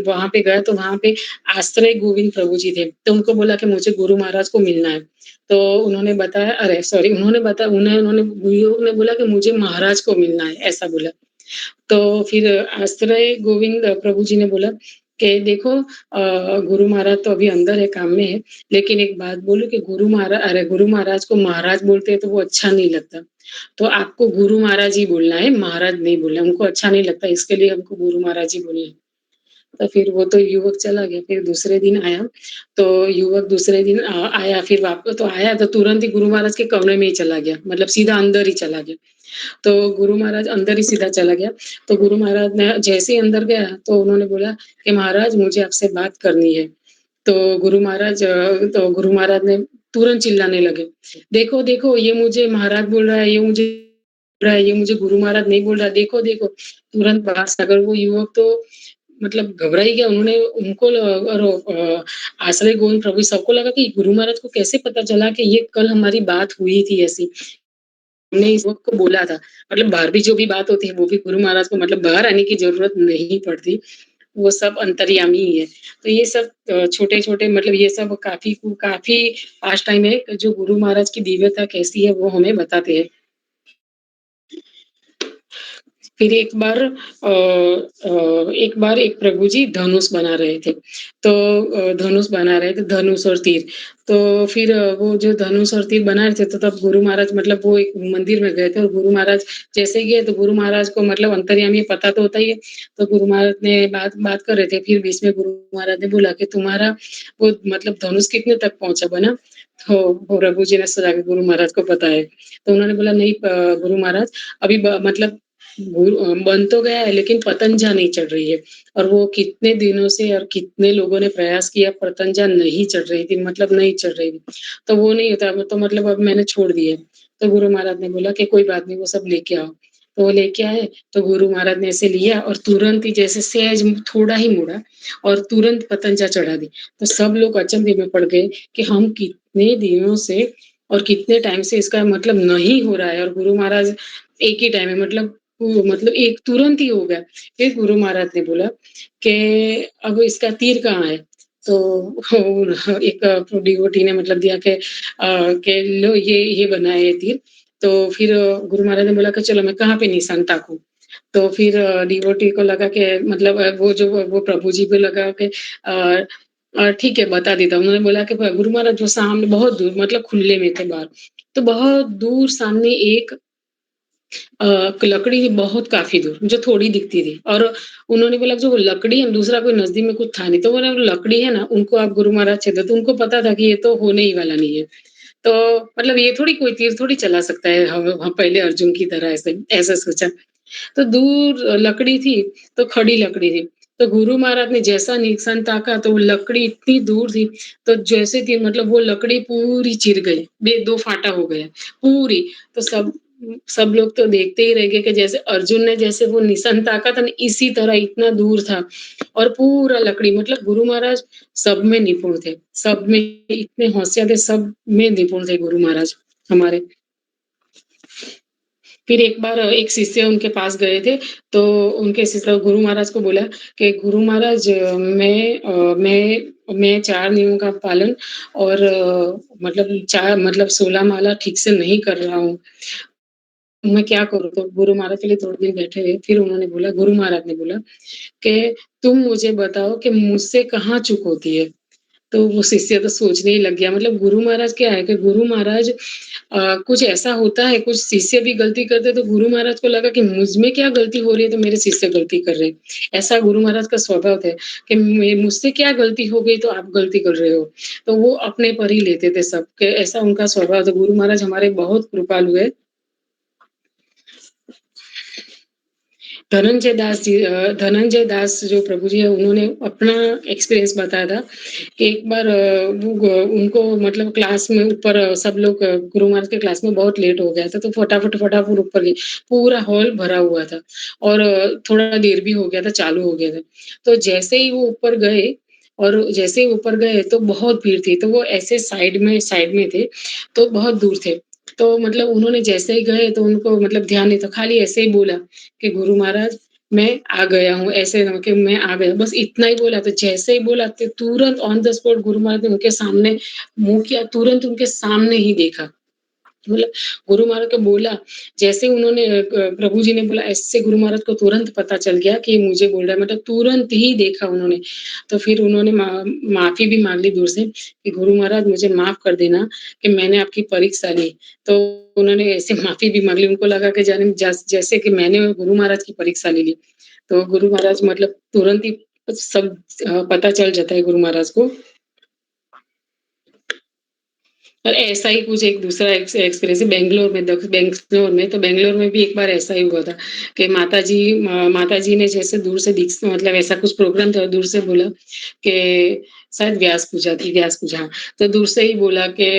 वहाँ पे गया, तो वहाँ पे आश्रय गोविंद प्रभु जी थे, तो उनको बोला कि मुझे गुरु महाराज को मिलना है। तो उन्होंने बताया, अरे सॉरी, उन्होंने युवक ने बोला कि मुझे महाराज को मिलना है, ऐसा बोला। तो फिर आश्रय गोविंद प्रभु जी ने बोला कि देखो गुरु महाराज तो अभी अंदर है, काम में है, लेकिन एक बात बोलूं कि गुरु महाराज को महाराज बोलते हैं तो वो अच्छा नहीं लगता। तो आपको गुरु महाराज ही बोलना है, महाराज नहीं बोलना है, उनको अच्छा नहीं लगता, इसके लिए हमको गुरु महाराज ही बोलना है। तो फिर वो तो युवक चला गया, फिर दूसरे दिन आया, तो युवक दूसरे दिन आया, फिर वापस तो आया तो तुरंत ही गुरु महाराज के कमरे में ही चला गया, मतलब सीधा अंदर ही चला गया। तो गुरु महाराज अंदर ही सीधा चला गया। तो गुरु महाराज ने जैसे ही अंदर गया, तो उन्होंने बोला कि महाराज मुझे आपसे बात करनी है। तो तो गुरु महाराज ने तुरंत चिल्लाने लगे, देखो देखो ये मुझे महाराज बोल रहा है, ये मुझे बोल रहा है, ये मुझे गुरु महाराज नहीं बोल रहा, देखो देखो। तुरंत बात अगर वो युवक तो मतलब घबरा ही गया। उन्होंने उनको और आश्रय गोविंद प्रभु सबको लगा कि गुरु महाराज को कैसे पता चला कि ये कल हमारी बात हुई थी ऐसी। हमने इस वक़्त को बोला था। मतलब बाहर भी जो भी बात होती है, वो भी गुरु महाराज को मतलब बाहर आने की ज़रूरत नहीं पड़ती। वो सब अंतर्यामी ही है। तो ये सब छोटे-छोटे मतलब ये सब काफ़ी पास टाइम है, जो गुरु महाराज की दिव्यता कैसी है, वो हमें बताते हैं। फिर एक बार एक प्रभु जी धनुष बना रहे थे। तो धनुष बना रहे थे, धनुष और तीर। तो फिर वो जो धनुष और तीर बना रहे थे, तो तब गुरु महाराज मतलब वो एक मंदिर में गए थे, और गुरु महाराज जैसे ही गए तो गुरु महाराज को मतलब अंतर्यामी पता तो होता ही है। तो गुरु महाराज ने बात बात कर रहे थे, फिर बीच में गुरु महाराज ने बोला कि तुम्हारा वो मतलब धनुष कितने तक पहुँचा बना? तो वो प्रभु जी ने जाके गुरु महाराज को बताया। तो उन्होंने बोला नहीं गुरु महाराज, अभी मतलब बन तो गया है, लेकिन पतंजा नहीं चढ़ रही है। और वो कितने दिनों से और कितने लोगों ने प्रयास किया, पतंजा नहीं चढ़ रही थी, मतलब नहीं चढ़ रही थी। तो वो नहीं होता, तो मतलब अब मैंने छोड़ दिया। तो गुरु महाराज ने बोला कि कोई बात नहीं, वो सब लेके आओ। तो वो लेके आए, तो गुरु महाराज ने ऐसे लिया और तुरंत ही जैसे सहज थोड़ा ही मुड़ा और तुरंत पतंजा चढ़ा दी। तो सब लोग अचंभे में पड़ गए कि हम कितने दिनों से और कितने टाइम से इसका मतलब नहीं हो रहा है, और गुरु महाराज एक ही टाइम है, मतलब एक तुरंत ही हो गया। फिर गुरु महाराज ने बोला कि अब इसका तीर कहाँ है? तो एक डिवोटी ने मतलब दिया कि लो ये बना है ये तीर। तो फिर गुरु महाराज ने बोला कि चलो मैं कहाँ पे निशान ताकूँ? तो फिर डिवोटी को लगा कि मतलब वो प्रभु जी को लगा कि ठीक है बता देता हूँ। उन्होंने बोला कि गुरु महाराज जो सामने बहुत दूर मतलब खुले में थे बाहर, तो बहुत दूर सामने एक लकड़ी थी, बहुत काफ़ी दूर, जो थोड़ी दिखती थी, और उन्होंने बोला जो वो लकड़ी है, दूसरा कोई नज़दीक में कुछ था नहीं, तो बोला लकड़ी है ना, उनको आप गुरु महाराज छेदो, तो उनको पता था कि ये तो होने ही वाला नहीं है। तो मतलब ये थोड़ी कोई तीर थोड़ी चला सकता है, हम पहले अर्जुन की तरह ऐसे ऐसा सोचा। तो दूर लकड़ी थी, तो खड़ी लकड़ी थी। तो गुरु महाराज ने जैसा निशान ताका, तो वो लकड़ी इतनी दूर थी, तो जैसे थी मतलब वो लकड़ी पूरी चिर गई, बे 2 फाटा हो गया, पूरी। तो सब लोग तो देखते ही रह गए कि जैसे अर्जुन ने जैसे वो निशान ताका था ना, इसी तरह इतना दूर था, और पूरा लकड़ी मतलब गुरु महाराज सब में निपुण थे, सब में इतने होशियार थे, सब में निपुण थे गुरु महाराज हमारे। फिर एक बार एक शिष्य उनके पास गए थे, तो उनके शिष्य गुरु महाराज को बोला कि गुरु महाराज मैं 4 नियमों का पालन और मतलब 4 मतलब 16 माला ठीक से नहीं कर रहा हूँ। मैं क्या करूँ? तो गुरु महाराज के लिए थोड़े दिन बैठे रहे, फिर उन्होंने बोला गुरु महाराज ने बोला कि तुम मुझे बताओ कि मुझसे कहाँ चूक होती है? तो वो शिष्य तो सोचने ही लग गया मतलब गुरु महाराज क्या है कि गुरु महाराज कुछ ऐसा होता है, कुछ शिष्य भी गलती करते हैं तो गुरु महाराज को लगा कि मुझ में क्या गलती हो रही है तो मेरे शिष्य गलती कर रहे हैं। ऐसा गुरु महाराज का स्वभाव है कि मुझसे क्या गलती हो गई तो आप गलती कर रहे हो। तो वो अपने पर ही लेते थे सब के ऐसा उनका स्वभाव था। गुरु महाराज हमारे बहुत कृपालु है। धनंजय दास जो प्रभु जी है उन्होंने अपना एक्सपीरियंस बताया था कि एक बार उनको मतलब क्लास में ऊपर सब लोग गुरु महाराज के क्लास में बहुत लेट हो गया था तो फटाफट फटाफट ऊपर गए। पूरा हॉल भरा हुआ था और थोड़ा देर भी हो गया था, चालू हो गया था। तो जैसे ही वो ऊपर गए और जैसे ही ऊपर गए तो बहुत भीड़ थी तो वो ऐसे साइड में थे तो बहुत दूर थे। तो मतलब उन्होंने जैसे ही गए तो उनको मतलब ध्यान नहीं था, खाली ऐसे ही बोला कि गुरु महाराज मैं आ गया हूँ, ऐसे कि मैं आ गया, बस इतना ही बोला। तो जैसे ही बोला तो तुरंत on the spot Guru Maharaj ने उनके सामने मुँह किया, तुरंत उनके सामने ही देखा। मतलब गुरु महाराज को बोला, जैसे उन्होंने प्रभु जी ने बोला ऐसे गुरु महाराज को तुरंत पता चल गया कि मुझे बोल रहा है, मतलब तुरंत ही देखा उन्होंने। तो फिर उन्होंने माफ़ी भी माँग ली दूर से कि गुरु महाराज मुझे माफ़ कर देना कि मैंने आपकी परीक्षा ली। तो उन्होंने ऐसे माफ़ी भी माँग ली, उनको लगा कि जाने जैसे कि मैंने गुरु महाराज की परीक्षा ले ली। तो गुरु महाराज मतलब तुरंत ही सब पता चल जाता है गुरु महाराज को। और ऐसा ही कुछ एक दूसरा एक्सपीरियंस है बेंगलोर में भी एक बार ऐसा ही हुआ था कि माताजी ने जैसे दूर से मतलब ऐसा कुछ प्रोग्राम था, दूर से बोला कि शायद व्यास पूजा हाँ, तो दूर से ही बोला कि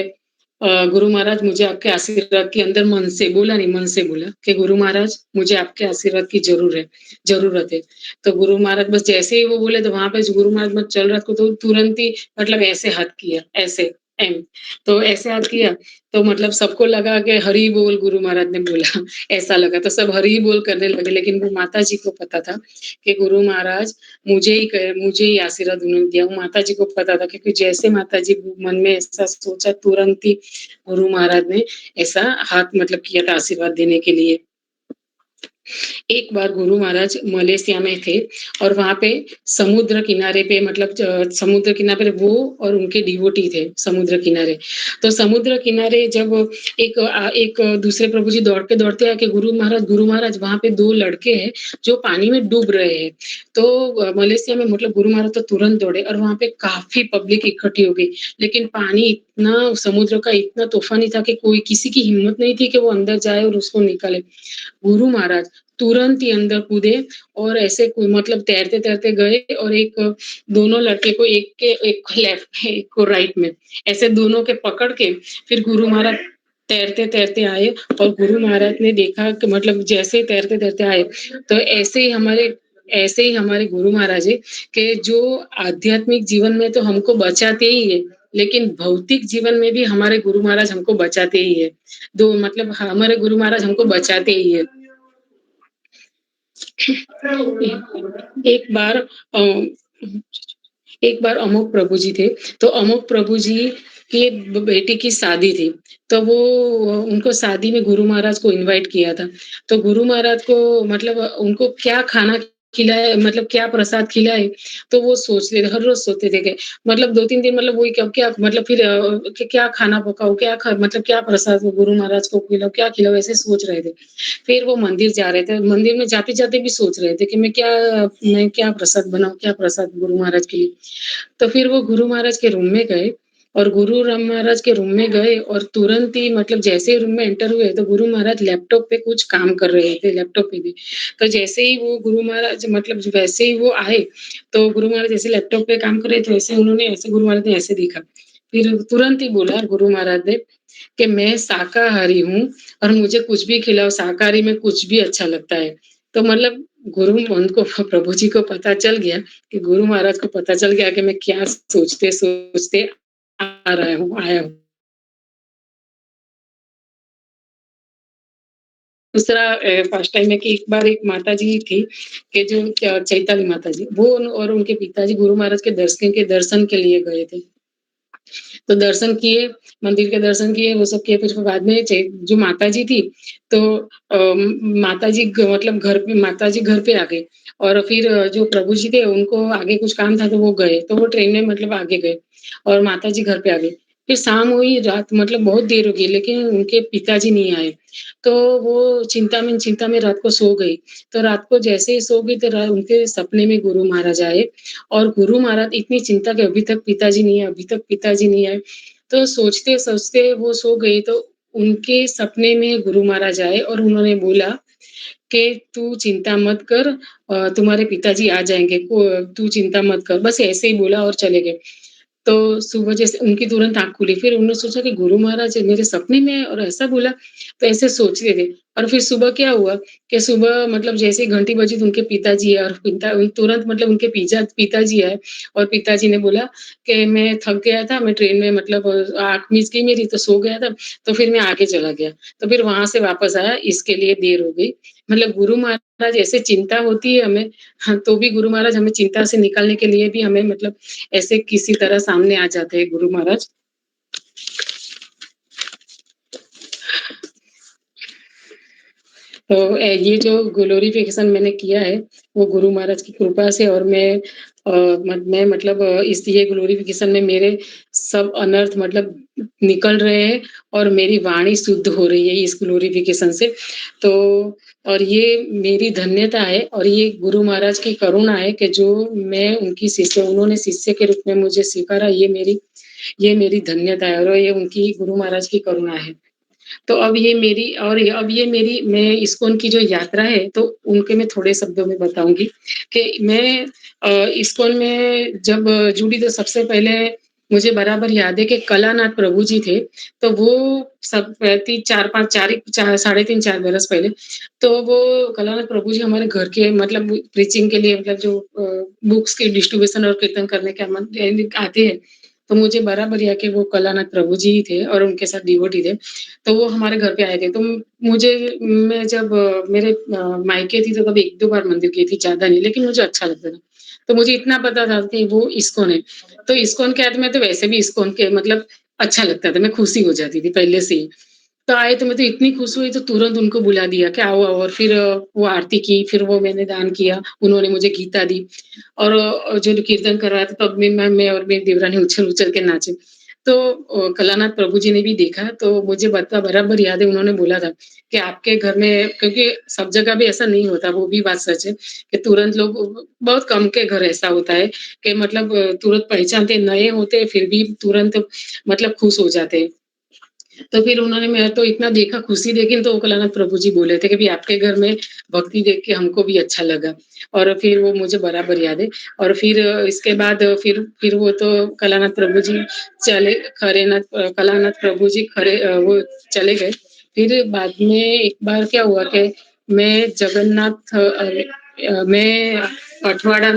गुरु महाराज मुझे आपके आशीर्वाद की अंदर मन से बोला नहीं, मन से बोला कि गुरु महाराज मुझे आपके आशीर्वाद की ज़रूरत है। तो गुरु महाराज बस जैसे ही वो बोले तो वहाँ पे जो गुरु महाराज बस चल रहा था तो तुरंत ही मतलब ऐसे हाथ किया, ऐसे एम तो ऐसे हाथ किया तो मतलब सबको लगा कि हरि बोल गुरु महाराज ने बोला ऐसा लगा तो सब हरि बोल करने लगे। लेकिन वो माताजी को पता था कि गुरु महाराज मुझे ही आशीर्वाद उन्होंने दिया। वो माताजी को पता था क्योंकि जैसे माताजी मन में ऐसा सोचा तुरंत ही गुरु महाराज ने ऐसा हाथ मतलब किया था आशीर्वाद देने के लिए। एक बार गुरु महाराज मलेशिया में थे और वहाँ पे समुद्र किनारे पे मतलब समुद्र किनारे पे वो और उनके डिवोटी थे समुद्र किनारे। तो समुद्र किनारे जब एक दूसरे प्रभु जी दौड़ते आके गुरु महाराज वहाँ पे 2 लड़के हैं जो पानी में डूब रहे हैं। तो मलेशिया में मतलब गुरु महाराज तो तुरंत दौड़े और वहाँ पे काफ़ी पब्लिक इकट्ठी हो गई। लेकिन पानी इतना समुद्र का इतना तूफ़ानी था कि कोई किसी की हिम्मत नहीं थी कि वो अंदर जाए और उसको निकाले। गुरु महाराज तुरंत ही अंदर कूदे और ऐसे मतलब तैरते-तैरते गए और एक दोनों लड़के को एक को लेफ्ट में, एक को राइट में, ऐसे दोनों के पकड़ के फिर गुरु महाराज तैरते-तैरते आए और गुरु महाराज ने देखा कि मतलब जैसे तैरते-तैरते आए, तो ऐसे ही हमारे गुरु महाराज हैं कि जो आध्यात्मिक जीवन में तो हमको बचाते ही हैं, लेकिन भौतिक जीवन में भी हमारे गुरु महाराज हमको बचाते ही हैं। मतलब हमारे गुरु महाराज हमको बचाते ही हैं। एक बार अ, एक बार अमोक प्रभु जी थे, तो अमोक प्रभु जी की बेटी की शादी थी, तो वो उनको शादी में गुरु महाराज को इनवाइट किया था। तो गुरु महाराज को मतलब उनको क्या खाना खिलाए मतलब क्या प्रसाद खिलाए, तो वो सोचते थे, हर रोज़ सोचते थे कि मतलब 2-3 दिन मतलब वही क्या क्या मतलब फिर क्या खाना पकाऊँ, मतलब क्या प्रसाद गुरु महाराज को खिलाऊँ, क्या खिलाऊँ, ऐसे सोच रहे थे। फिर वो मंदिर जा रहे थे, मंदिर में जाते-जाते भी सोच रहे थे कि मैं क्या प्रसाद बनाऊँ, क्या प्रसाद गुरु महाराज के लिए। तो फिर वो गुरु महाराज के रूम में गए और गुरु राम महाराज के रूम में गए और तुरंत ही मतलब जैसे ही रूम में एंटर हुए तो गुरु महाराज लैपटॉप पे कुछ काम कर रहे थे, लैपटॉप पे भी। तो जैसे ही वो गुरु महाराज मतलब वैसे ही वो आए, तो गुरु महाराज जैसे लैपटॉप पे काम कर रहे थे वैसे गुरु महाराज ने ऐसे देखा। फिर तुरंत ही बोला गुरु महाराज ने कि मैं शाकाहारी हूँ और मुझे कुछ भी खिलाओ, शाकाहारी में कुछ भी अच्छा लगता है। तो मतलब उनको प्रभु जी को पता चल गया कि गुरु महाराज को पता चल गया कि मैं क्या सोचते-सोचते आया हूँ। दूसरा फर्स्ट टाइम है कि एक बार एक माताजी थी कि जो चैताली माताजी, वो और उनके पिताजी गुरु महाराज के दर्शन के लिए गए थे। तो दर्शन किए, मंदिर के दर्शन किए, वो सब किए, फिर बाद में जो माताजी थी, तो माताजी मतलब माताजी घर पे आ गई और फिर जो प्रभु जी थे, उनको आगे कुछ काम था तो वो गए, तो वो ट्रेन में मतलब आगे गए और माताजी घर पे आ गई। फिर शाम हुई, रात मतलब बहुत देर हो गई, लेकिन उनके पिताजी नहीं आए। तो वो चिंता में रात को सो गई। तो रात को जैसे ही सो गई तो उनके सपने में गुरु महाराज आए और गुरु महाराज इतनी चिंता कि अभी तक पिताजी नहीं आए, अभी तक पिताजी नहीं आए। तो सोचते-सोचते वो सो गई, तो उनके सपने में गुरु महाराज आए और उन्होंने बोला कि तू चिंता मत कर, तुम्हारे पिताजी आ जाएँगे, तू चिंता मत कर। बस ऐसे ही बोला और चले गए। तो सुबह जैसे उनकी तुरंत आँख खुली, फिर उन्होंने सोचा कि गुरु महाराज मेरे सपने में और ऐसा बोला, तो ऐसे सोचते थे। और फिर सुबह क्या हुआ कि सुबह मतलब जैसे ही घंटी बजी तो उनके पिताजी आए और तुरंत मतलब उनके पिताजी आए और पिताजी ने बोला कि मैं थक गया था, मैं ट्रेन में मतलब आँख मिच गई मेरी तो सो गया था, तो फिर मैं आगे चला गया। तो फिर वहाँ से वापस आया, इसके लिए देर हो गई। मतलब गुरु महाराज ऐसे चिंता होती है हमें, हाँ, तो भी गुरु महाराज हमें चिंता से निकालने के लिए भी हमें मतलब ऐसे किसी तरह सामने आ जाते हैं गुरु महाराज। तो ये जो ग्लोरिफिकेशन मैंने किया है, वो गुरु महाराज की कृपा से और मैं मतलब इस ये ग्लोरिफिकेशन में मेरे सब अनर्थ मतलब निकल रहे हैं और मेरी वाणी शुद्ध हो रही है इस ग्लोरिफिकेशन से। तो और ये मेरी धन्यता है और ये गुरु महाराज की करुणा है कि जो मैं उनकी शिष्य उन्होंने शिष्य के रूप में मुझे स्वीकारा, ये मेरी धन्यता है और ये उनकी गुरु महाराज की करुणा है। तो अब ये मेरी मैं इस्कॉन की जो यात्रा है, तो उनके मैं थोड़े शब्दों में बताऊँगी कि मैं इस्कॉन में जब जुड़ी तो सबसे पहले मुझे बराबर याद है कि कलानाथ प्रभु जी थे, तो वो सब 4-5 4 साढ़े 3-4 बरस पहले, तो वो कलानाथ प्रभु जी हमारे घर के मतलब प्रीचिंग के लिए मतलब जो बुक्स के डिस्ट्रीब्यूशन और कीर्तन करने के आते हैं, तो मुझे बराबर याद है कि वो कलानाथ प्रभु जी ही थे और उनके साथ डिवोटी थे। तो वो हमारे घर पे आए थे। तो मुझे मैं जब मेरे मायके थी तो कभी 1-2 बार मंदिर गई थी, ज़्यादा नहीं, लेकिन मुझे अच्छा लगता था। तो मुझे इतना पता था कि वो इस्कॉन है। तो इस्कॉन के बाद मैं तो वैसे भी इस्कॉन के मतलब अच्छा लगता था, मैं खुशी हो जाती थी पहले से ही। तो आए तो मैं तो इतनी खुश हुई तो तुरंत उनको बुला दिया कि आओ, आओ और फिर वो आरती की, फिर वो मैंने दान किया, उन्होंने मुझे गीता दी और जो कीर्तन कर रहा था तब मैं और मेरी देवरानी उछल-उछल के नाचे। तो कलानाथ प्रभु जी ने भी देखा तो मुझे बराबर याद है उन्होंने बोला था कि आपके घर में क्योंकि सब जगह भी ऐसा नहीं होता, वो भी बात सच है कि तुरंत लोग बहुत कम के घर ऐसा होता है कि मतलब तुरंत पहचानते नए होते हैं फिर भी तुरंत मतलब खुश हो जाते हैं। तो फिर उन्होंने मैं तो इतना देखा, खुशी देखी तो कलानाथ प्रभु जी बोले थे कि भई आपके घर में भक्ति देख के हमको भी अच्छा लगा और फिर वो मुझे बराबर याद है और फिर इसके बाद फिर वो तो कलानाथ प्रभु जी कलानाथ प्रभु जी वो चले गए। फिर बाद में एक बार क्या हुआ कि मैं जगन्नाथ मैं कठवाड़ा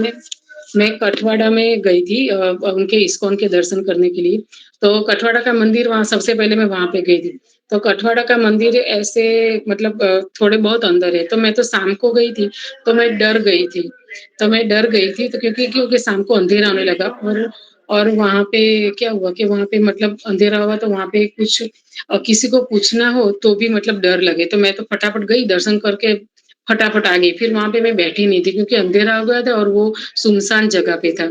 में कठवाड़ा में गई थी उनके इस्कॉन के दर्शन करने के लिए। तो कठवाड़ा का मंदिर वहाँ सबसे पहले मैं वहाँ पे गई थी। तो कठवाड़ा का मंदिर ऐसे मतलब थोड़े बहुत अंदर है, तो मैं तो शाम को गई थी, तो मैं डर गई थी। तो क्योंकि क्योंकि शाम को अंधेरा होने लगा और वहाँ पे क्या हुआ कि वहाँ पे मतलब अंधेरा हुआ तो वहाँ पे कुछ किसी को पूछना हो तो भी मतलब डर लगे, तो मैं तो फटाफट गई दर्शन करके फटाफट आ गई। फिर वहाँ पे मैं बैठी नहीं थी क्योंकि अंधेरा हो गया था और वो सुनसान जगह पे था।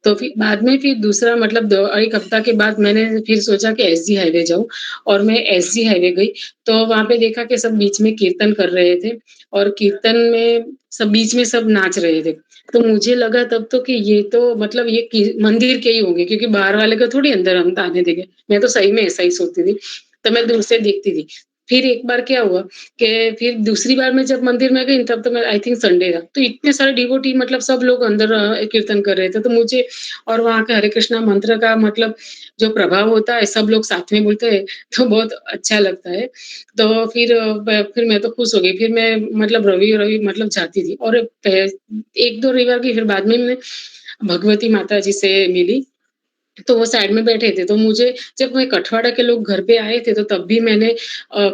तो फिर बाद में फिर दूसरा मतलब 1 हफ्ता के बाद मैंने फिर सोचा कि एसजी हाईवे जाऊँ और मैं एसजी हाईवे गई, तो वहाँ पे देखा कि सब बीच में कीर्तन कर रहे थे और कीर्तन में सब बीच में सब नाच रहे थे। तो मुझे लगा तब तो कि ये तो मतलब ये कि मंदिर के ही होंगे क्योंकि बाहर वाले को थोड़ी अंदर हम आने देंगे। मैं तो सही में ऐसा ही सोचती थी। तो मैं दूर से देखती थी। फिर एक बार क्या हुआ कि फिर दूसरी बार मैं जब मंदिर में गई तब तो मैं आई थिंक संडे था। तो इतने सारे डिवोटी मतलब सब लोग अंदर कीर्तन कर रहे थे। तो मुझे और वहाँ का हरे कृष्णा मंत्र का मतलब जो प्रभाव होता है, सब लोग साथ में बोलते हैं, तो बहुत अच्छा लगता है। तो फिर मैं तो खुश हो गई। फिर मैं मतलब रवि मतलब जाती थी और 1-2 रविवार की फिर बाद में मैं भगवती माता जी से मिली। तो वो साइड में बैठे थे, तो मुझे जब मैं कठवाड़ा के लोग घर पे आए थे, तो तब भी मैंने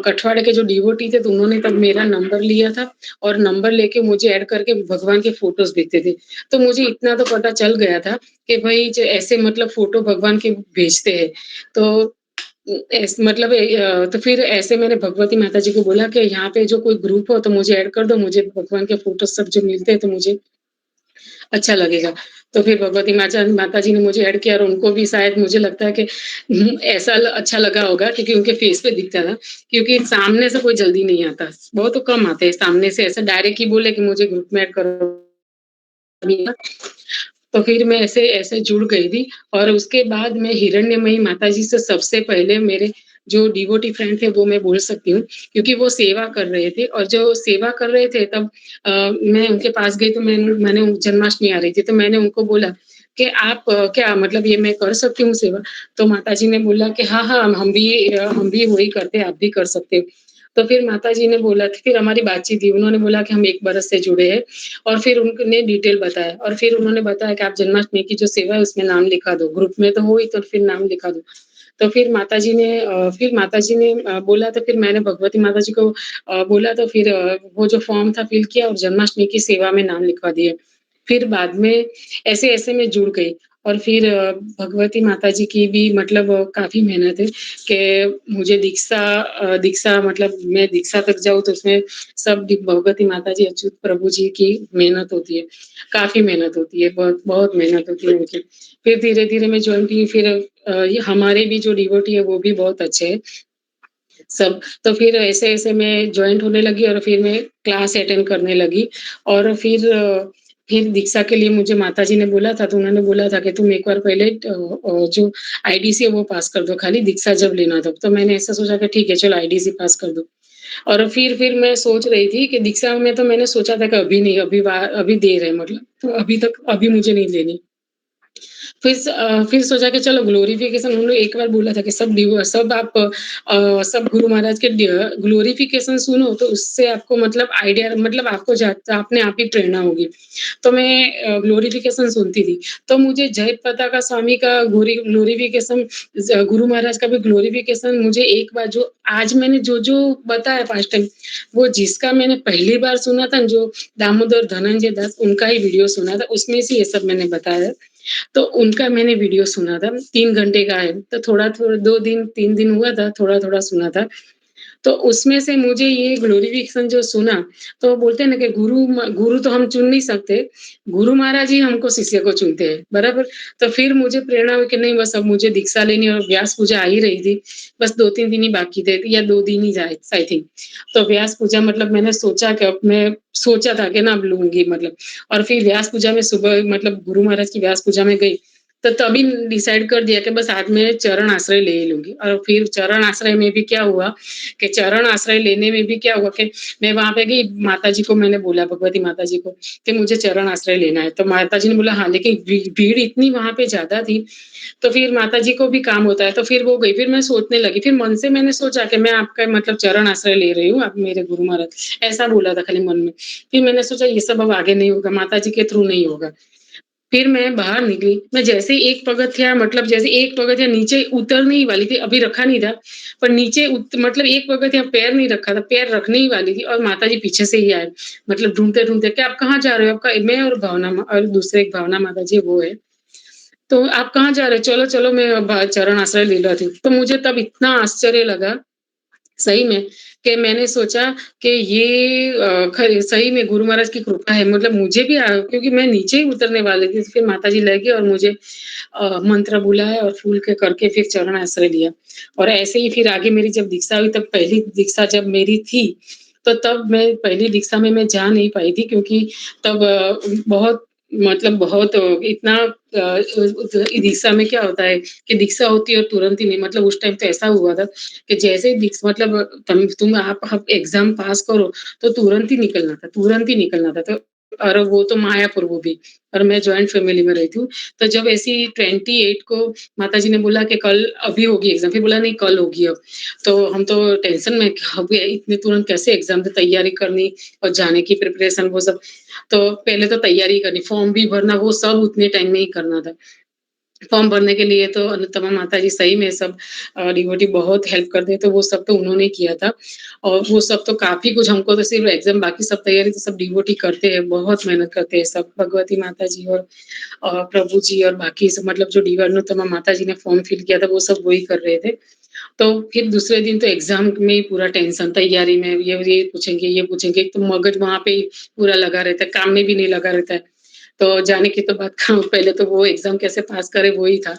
कठवाड़ा के जो डिवोटी थे, तो उन्होंने तब मेरा नंबर लिया था और नंबर लेके मुझे ऐड करके भगवान के फ़ोटोज़ भेजते थे। तो मुझे इतना तो पता चल गया था कि भई ज ऐसे मतलब फ़ोटो भगवान के भेजते हैं। तो ऐस मतलब तो फिर ऐसे मैंने भगवती माता जी को बोला कि यहाँ पे जो कोई ग्रुप हो तो मुझे ऐड कर दो, मुझे भगवान के फ़ोटोज़ सब जो मिलते हैं, तो मुझे अच्छा लगेगा। तो फिर भगवती माताजी ने मुझे ऐड किया और उनको भी शायद मुझे लगता है कि ऐसा अच्छा लगा होगा क्योंकि उनके फेस पे दिखता था, क्योंकि सामने से कोई जल्दी नहीं आता। बहुत तो कम आते हैं सामने से ऐसे डायरेक्ट ही बोले कि मुझे ग्रुप में ऐड करो। तो फिर मैं ऐसे ऐसे जुड़ गई थी और उसके बाद मैं हिरण्यमयी माताजी से सबसे पहले मेरे जो डिवोटी फ्रेंड थे वो मैं बोल सकती हूँ, क्योंकि वो सेवा कर रहे थे और जो सेवा कर रहे थे तब मैं उनके पास गई तो मैंने जन्माष्टमी आ रही थी तो मैंने उनको बोला कि आप क्या मतलब ये मैं कर सकती हूँ सेवा? तो माताजी ने बोला कि हाँ, हाँ, हम भी वही करते हैं, आप भी कर सकते हो। तो फिर माताजी ने बोला फिर हमारी बातचीत हुई, उन्होंने बोला कि हम 1 बरस से जुड़े हैं और फिर उन्होंने डिटेल बताया और फिर उन्होंने बताया कि आप जन्माष्टमी की जो सेवा है उसमें नाम लिखा दो, ग्रुप में तो हो ही तो फिर नाम लिखा दो। तो फिर माताजी ने बोला तो फिर मैंने भगवती माताजी को बोला तो फिर वो जो फॉर्म था फिल किया और जन्माष्टमी की सेवा में नाम लिखवा दिया। फिर बाद में ऐसे-ऐसे मैं जुड़ गई और फिर भगवती माताजी की भी मतलब काफ़ी मेहनत है कि मुझे दीक्षा मतलब मैं दीक्षा तक जाऊँ तो उसमें सब भगवती माताजी, अच्युत प्रभु जी की मेहनत होती है। काफ़ी मेहनत होती है, बहुत बहुत मेहनत होती है उनकी। फिर धीरे-धीरे मैं जॉइन की फिर ये हमारे भी जो डिवोटी है वो भी बहुत अच्छे हैं सब। तो फिर ऐसे-ऐसे मैं जॉइंट होने लगी और फिर मैं क्लास अटेंड करने लगी और फिर दीक्षा के लिए मुझे माताजी ने बोला था तो उन्होंने बोला था कि तुम एक बार पहले जो आईडीसी है वो पास कर दो, खाली दीक्षा जब लेना तब। तो मैंने ऐसा सोचा कि ठीक है चलो आईडीसी पास कर दो। और फिर मैं सोच रही थी कि दीक्षा में तो मैंने सोचा था कि अभी नहीं, अभी देर है मतलब, तो अभी मुझे नहीं लेनी। फिर सोचा कि चलो ग्लोरिफिकेशन उन्होंने एक बार बोला था कि सब गुरु महाराज के ग्लोरिफिकेशन सुनो तो उससे आपको मतलब आइडिया मतलब आपको अपने आप ही प्रेरणा होगी। तो मैं ग्लोरिफिकेशन सुनती थी। तो मुझे जय पताका स्वामी का ग्लोरिफिकेशन गुरु महाराज का भी ग्लोरिफिकेशन मुझे एक बार जो आज मैंने जो बताया फर्स्ट टाइम वो जिसका मैंने पहली बार सुना था जो दामोदर धनंजय दास उनका ही वीडियो सुना था उसमें से ये सब मैंने बताया। तो उनका मैंने वीडियो सुना था, 3 घंटे का है, तो थोड़ा-थोड़ा 2 दिन 3 दिन हुआ था, थोड़ा-थोड़ा सुना था। तो उसमें से मुझे ये ग्लोरिफिकेशन जो सुना, तो बोलते हैं ना कि गुरु तो हम चुन नहीं सकते, गुरु महाराज ही हमको शिष्य को चुनते हैं, बराबर? तो फिर मुझे प्रेरणा हुई कि नहीं बस अब मुझे दीक्षा लेनी है और व्यास पूजा आ ही रही थी, बस 2-3 दिन ही बाकी थे या 2 दिन ही जाए आई थिंक। तो व्यास पूजा मतलब मैंने सोचा कि अब मैं सोचा था कि ना अब लूँगी मतलब और फिर व्यास पूजा में सुबह मतलब गुरु महाराज की व्यास पूजा में गई, तो तभी डिसाइड कर दिया कि बस आज मैं चरण आश्रय ले ही लूँगी और फिर चरण आश्रय में भी क्या हुआ कि चरण आश्रय लेने में भी क्या हुआ कि मैं वहाँ पे गई, माताजी को मैंने बोला भगवती माताजी को कि मुझे चरण आश्रय लेना है। तो माताजी ने बोला हाँ, लेकिन भीड़ इतनी वहाँ पे ज़्यादा थी, तो फिर माताजी को भी काम होता है, तो फिर वो गई। फिर मैं सोचने लगी, फिर मन से मैंने सोचा कि मैं आपका मतलब चरण आश्रय ले रही हूँ, आप मेरे गुरु महाराज, ऐसा बोला था खाली मन में। फिर मैंने सोचा ये सब अब आगे नहीं होगा, माताजी के थ्रू नहीं होगा। फिर मैं बाहर निकली, मैं जैसे ही एक पगथिया मतलब जैसे एक पगथिया नीचे उतरने ही वाली थी, अभी रखा नहीं था, पर नीचे मतलब एक पगथिया पैर नहीं रखा था, पैर रखने ही वाली थी और माताजी पीछे से ही आए, मतलब ढूँढते-ढूँढते कि आप कहाँ जा रहे हो? आपका मैं और और दूसरे एक भावना माताजी वो है। तो आप कहाँ जा रहे हो? चलो, चलो मैं चरण आश्रय ले रही थी। तो मुझे तब इतना आश्चर्य लगा सही में, कि मैंने सोचा कि ये ख सही में गुरु महाराज की कृपा है मतलब मुझे भी क्योंकि मैं नीचे ही उतरने वाली थी, फिर माताजी ले गए और मुझे मंत्र बुलाया और फूल के करके फिर चरण आश्रय लिया। और ऐसे ही फिर आगे मेरी जब दीक्षा हुई तब पहली दीक्षा जब मेरी थी, तो तब मैं पहली दीक्षा में मैं जा नहीं पाई थी क्योंकि तब बहुत मतलब बहुत इतना दीक्षा में क्या होता है कि दीक्षा होती है और तुरंत ही नहीं मतलब उस टाइम तो ऐसा हुआ था कि जैसे ही मतलब तुम आप एग्ज़ाम पास करो, तो तुरंत ही निकलना था। तो और वो तो मायापुर वो भी और मैं जॉइंट फैमिली में रहती हूँ। तो जब ऐसी 28 को माताजी ने बोला कि कल अभी होगी एग्ज़ाम, फिर बोला नहीं कल होगी अब। तो हम तो टेंशन में अब इतने तुरंत कैसे एग्ज़ाम की तैयारी करनी और जाने की प्रिपरेशन वो सब। तो पहले तो तैयारी करनी, फॉर्म भी भरना वो सब उतने टाइम में ही करना था। फॉर्म भरने के लिए तो अनुत्तमा माताजी सही में सब डिवोटी बहुत हेल्प करते हैं, तो वो सब तो उन्होंने किया था। और वो सब तो काफ़ी कुछ हमको तो सिर्फ़ एग्ज़ाम बाकी सब तैयारी तो सब डिवोटी करते हैं, बहुत मेहनत करते हैं सब, भगवती माता जी और प्रभु जी और बाकी सब मतलब जो अनुत्तमा माता जी ने फॉर्म फिल किया था, वो सब वही कर रहे थे। तो फिर दूसरे दिन तो एग्ज़ाम में ही पूरा टेंशन, तैयारी में ये पूछेंगे, ये पूछेंगे, एक तो मगज वहाँ पे ही पूरा लगा रहता है, काम में भी नहीं लगा रहता है। तो जाने की तो बात करो, पहले तो वो एग्ज़ाम कैसे पास करें वो ही था।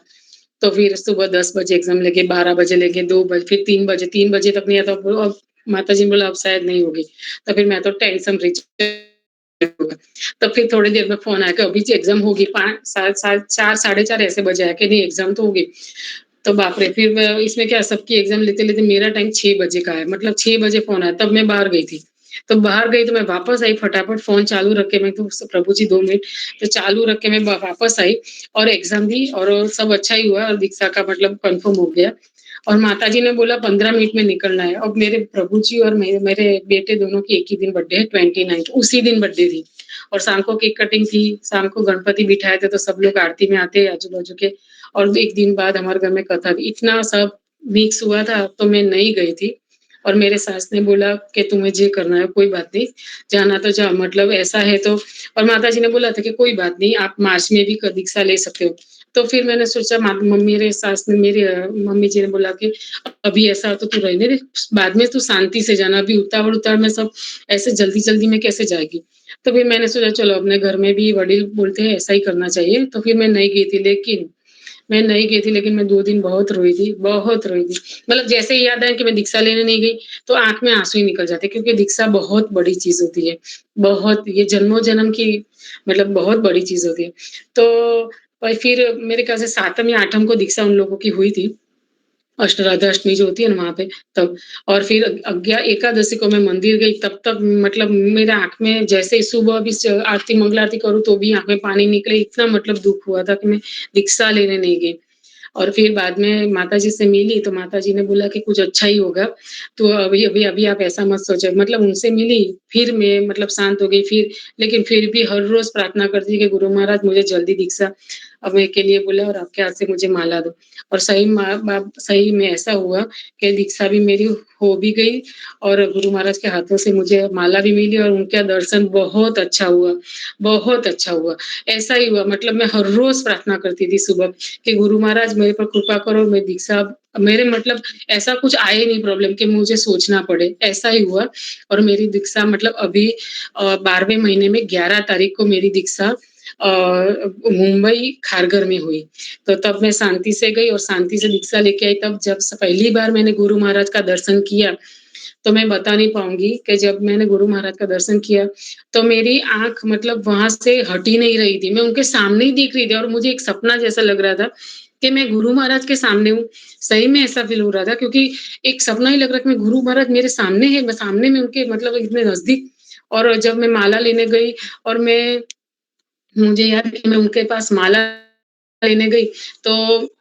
तो फिर सुबह 10 बजे एग्ज़ाम लेके 12 बजे लेके 2 बजे फिर 3 बजे तक नहीं आता, तो अब माताजी ने बोला अब शायद नहीं होगी। तो फिर मैं तो टेंशन फ्री होगा। तब फिर थोड़ी देर में फ़ोन आया कि अभी जी एग्ज़ाम होगी 5 सा 4 साढ़े 4 ऐसे बजे आया कि नहीं एग्ज़ाम तो होगी। तो बाप रे! फिर मैं इसमें क्या सबकी एग्ज़ाम लेते-लेते मेरा टाइम 6 बजे का है, मतलब 6 बजे फ़ोन आया, तब मैं बाहर गई थी। तो बाहर गई तो मैं वापस आई फटाफट फ़ोन चालू रख के मैं तो प्रभु जी 2 मिनट तो चालू रख के मैं वापस आई और एग्ज़ाम दी और सब अच्छा ही हुआ और दीक्षा का मतलब कन्फर्म हो गया। और माताजी ने बोला 15 मिनट में निकलना है। अब मेरे प्रभु जी और मेरे बेटे दोनों की एक ही दिन बर्थडे है 29 उसी दिन बर्थडे थी। और शाम को केक कटिंग थी, शाम को गणपति बिठाए थे तो सब लोग आरती में आते आजू-बाजू के और 1 दिन बाद हमारे घर में कथा थी। इतना सब मिक्स हुआ था तो मैं नहीं गई थी। और मेरे सास ने बोला कि तुम्हें जे करना है कोई बात नहीं, जाना तो जाओ मतलब ऐसा है तो और माताजी ने बोला था कि कोई बात नहीं आप मार्च में भी क दीक्षा ले सकते हो। तो फिर मैंने सोचा मेरे सास ने मेरे मम्मी जी ने बोला कि अभी ऐसा हो तो तू रहने दे, बाद में तू शांति से जाना, अभी उतावड़-उतावड़ में सब ऐसे जल्दी-जल्दी में कैसे जाएगी? तो फिर मैंने सोचा चलो अपने घर में भी वडील बोलते हैं ऐसा ही करना चाहिए, तो फिर मैं नहीं गई थी लेकिन मैं 2 दिन बहुत रोई थी। मतलब जैसे ही याद आया कि मैं दीक्षा लेने नहीं गई, तो आँख में आँसू ही निकल जाते क्योंकि दीक्षा बहुत बड़ी चीज़ होती है। बहुत ये जन्मों-जन्म की मतलब बहुत बड़ी चीज़ होती है। तो और फिर मेरे ख्याल से 7म या 8म को दीक्षा उन लोगों की हुई थी। अष्टराधा अष्टमी जो होती है ना वहाँ पे तब और फिर एकादशी को मैं मंदिर गई तब तक मतलब मेरे आँख में जैसे ही सुबह भी आरती मंगल आरती करूँ तो भी आँख में पानी निकले, इतना मतलब दुःख हुआ था कि मैं दीक्षा लेने नहीं गई। और फिर बाद में माताजी से मिली तो माताजी ने बोला कि कुछ अच्छा ही होगा, तो अभी आप ऐसा मत सोचो मतलब उनसे मिली, फिर मैं मतलब शांत हो गई लेकिन फिर भी हर रोज़ प्रार्थना करती थी कि गुरु महाराज मुझे जल्दी दीक्षा के लिए बोला और आपके हाथ से मुझे माला दो। और सही में ऐसा हुआ कि दीक्षा भी मेरी हो भी गई और गुरु महाराज के हाथों से मुझे माला भी मिली और उनका दर्शन बहुत अच्छा हुआ, बहुत अच्छा हुआ। ऐसा ही हुआ मतलब मैं हर रोज़ प्रार्थना करती थी सुबह कि गुरु महाराज मेरे पर कृपा करो, मैं दीक्षा मेरे मतलब ऐसा कुछ आए नहीं प्रॉब्लम कि मुझे सोचना पड़े, ऐसा ही हुआ और मेरी दीक्षा मतलब अभी 12वें महीने में 11 तारीख को मेरी दीक्षा मुंबई खारघर में हुई। तो तब मैं शांति से गई और शांति से दीक्षा लेके आई तब जब स पहली बार मैंने गुरु महाराज का दर्शन किया, तो मैं बता नहीं पाऊँगी कि जब मैंने गुरु महाराज का दर्शन किया, तो मेरी आँख मतलब वहाँ से हट ही नहीं रही थी। मैं उनके सामने ही दिख रही थी और मुझे एक सपना जैसा लग रहा था कि मैं गुरु महाराज के सामने हूँ। सही में ऐसा फ़ील हो रहा था क्योंकि एक सपना ही लग रहा है कि मैं गुरु महाराज मेरे सामने है, मैं सामने में उनके मतलब इतने नज़दीक और जब मैं माला लेने गई और मुझे याद है कि मैं उनके पास माला लेने गई, तो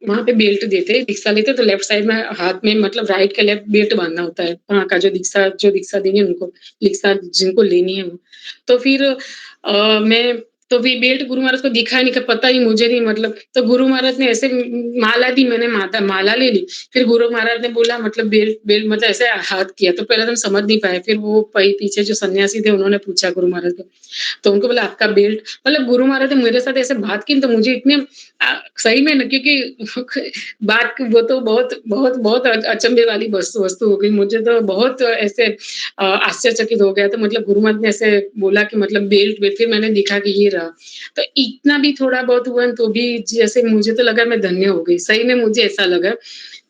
वहाँ पे बेल्ट देते हैं, दीक्षा लेते हैं तो लेफ्ट साइड में हाथ में मतलब राइट के लेफ्ट बेल्ट बाँधना होता है, वहाँ का जो दीक्षा देंगे उनको, दीक्षा जिनको लेनी है वो। तो फिर मैं तो फिर बेल्ट गुरु महाराज को दिखा नहीं कि पता ही मुझे नहीं मतलब तो गुरु महाराज ने ऐसे माला दी मैंने माला ले ली, फिर गुरु महाराज ने बोला मतलब बेल्ट बेल्ट मतलब ऐसे हाथ किया, तो पहले तो हम समझ नहीं पाए, फिर वो पीछे जो सन्यासी थे उन्होंने पूछा गुरु महाराज को, तो उनको बोला आपका बेल्ट मतलब गुरु महाराज ने मेरे साथ ऐसे बात की तो मुझे इतने सही में ना क्योंकि बात वो तो बहुत अचंभे वाली वस्तु वस्तु हो गई। मुझे तो बहुत ऐसे आश्चर्यचकित हो गया। तो मतलब गुरु महाराज ने ऐसे बोला कि मतलब बेल्ट बेल्ट फिर मैंने देखा कि ये रहा। तो इतना भी थोड़ा बहुत हुआ तो भी जैसे मुझे तो लगा मैं धन्य हो गई। सही में मुझे ऐसा लगा।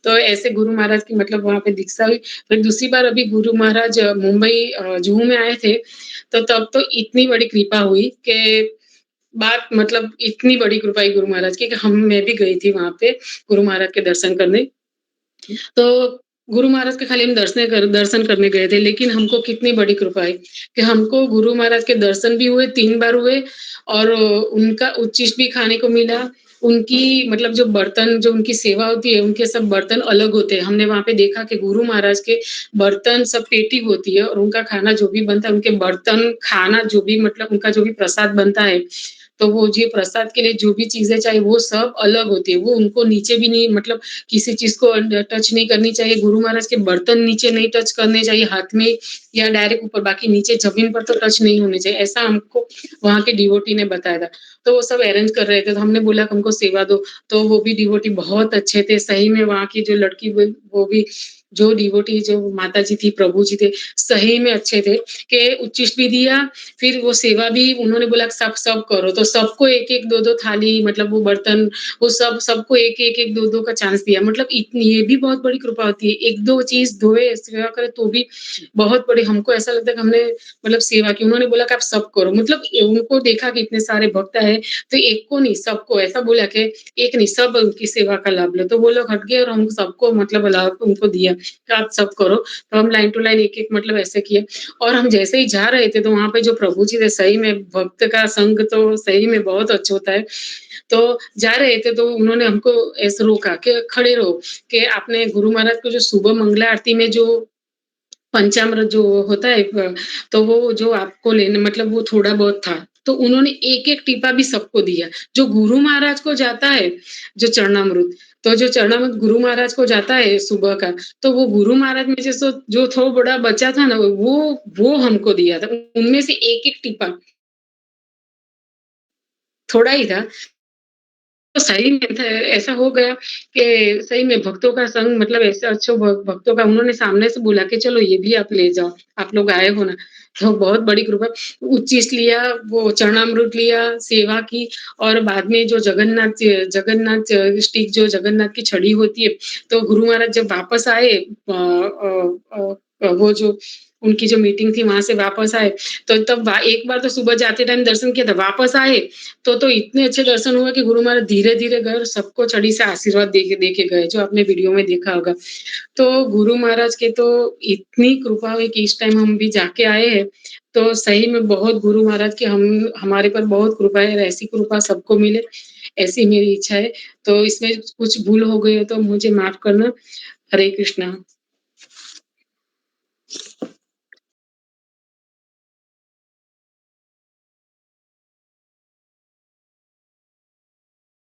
तो ऐसे गुरु महाराज की मतलब वहाँ पे दीक्षा हुई। फिर दूसरी बार अभी गुरु महाराज मुंबई जुहू में आए थे, तो तब तो इतनी बड़ी कृपा हुई कि बात मतलब इतनी बड़ी कृपा हुई गुरु महाराज की कि मैं भी गई थी वहाँ पे गुरु महाराज के दर्शन करने। तो गुरु महाराज के खाली हम दर्शन करने गए थे, लेकिन हमको कितनी बड़ी कृपा है कि हमको गुरु महाराज के दर्शन भी हुए, 3 बार हुए और उनका उच्छिष्ट भी खाने को मिला। उनकी मतलब जो उनकी सेवा होती है, उनके सब बर्तन अलग होते हैं। हमने वहाँ पे देखा कि गुरु महाराज के बर्तन सब पेटी होती है और उनका खाना जो भी बनता है, उनके बर्तन, खाना जो भी मतलब उनका जो भी प्रसाद बनता है, तो वो जो प्रसाद के लिए जो भी चीज़ें चाहिए वो सब अलग होती है। वो उनको नीचे भी नहीं मतलब किसी चीज़ को टच नहीं करनी चाहिए। गुरु महाराज के बर्तन नीचे नहीं टच करने चाहिए हाथ में या डायरेक्ट ऊपर, बाकी नीचे ज़मीन पर तो टच नहीं होने चाहिए। ऐसा हमको वहाँ के डिवोटी ने बताया था। तो वो सब अरेंज कर रहे थे, तो हमने बोला कि हमको सेवा दो, तो वो भी डिवोटी बहुत अच्छे थे। सही में वहाँ की जो लड़की वो भी जो डिवोटी जो माताजी थी, प्रभु जी थे, सही में अच्छे थे कि उच्चिष्ट भी दिया, फिर वो सेवा भी उन्होंने बोला सब सब करो, तो सबको 1-1 2-2 थाली मतलब वो बर्तन वो सब सबको 1-1 1 2-2 का चांस दिया। मतलब इतनी ये भी बहुत बड़ी कृपा होती है। 1-2 चीज़ धोए, सेवा करे तो भी बहुत बड़ी हमको ऐसा लगता है कि हमने मतलब सेवा की। उन्होंने बोला कि आप सब करो, मतलब उनको देखा कि इतने सारे भक्त आए, तो एक को नहीं सबको ऐसा बोला कि एक नहीं सब उनकी सेवा का लाभ लो। तो वो लोग हट गए और हम सबको मतलब लाभ उनको दिया कि आप सब करो। तो हम लाइन टू लाइन एक-एक मतलब ऐसे किए और हम जैसे ही जा रहे थे तो वहाँ पे जो प्रभु जी थे सही में भक्त का संग तो सही में बहुत अच्छा होता है। तो जा रहे थे तो उन्होंने हमको ऐसे रोका कि खड़े रहो कि आपने गुरु महाराज को जो सुबह मंगला आरती में जो पंचामृत जो होता है तो वो जो आपको लेने मतलब वो थोड़ा बहुत था। तो उन्होंने एक-एक टीपा भी सबको दिया। जो गुरु महाराज को जाता है, जो चरणामृत, तो जो चरणामृत गुरु महाराज को जाता है सुबह का, तो वो गुरु महाराज में जैसे जो थोड़ा बड़ा बचा था ना, वो हमको दिया था। उनमें से एक-एक टीपा, थोड़ा ही था। तो सही में ऐसा हो गया कि सही में भक्तों का संग मतलब ऐसे अच्छे भक्तों का उन्होंने सामने से बुला के चलो ये भी आप ले जाओ, आप लोग आए हो ना। तो बहुत बड़ी कृपा उच्चीस लिया, वो चरणामृत लिया, सेवा की और बाद में जो जगन्नाथ स्टिक जो जगन्नाथ की छड़ी होती है, तो गुरु महाराज जब वापस आए वो जो उनकी जो मीटिंग थी वहाँ से वापस आए, तो तब एक बार तो सुबह जाते टाइम दर्शन किया था, वापस आए तो इतने अच्छे दर्शन हुए कि गुरु महाराज धीरे-धीरे गए और सबको छड़ी से आशीर्वाद देके गए, जो आपने वीडियो में देखा होगा। तो गुरु महाराज के तो इतनी कृपा हुई कि इस टाइम हम भी जाके आए हैं, तो सही में बहुत गुरु महाराज की हम हमारे पर बहुत कृपा है और ऐसी कृपा सबको मिले, ऐसी मेरी इच्छा है। तो इसमें कुछ भूल हो गई हो तो मुझे माफ़ करना। हरे कृष्णा।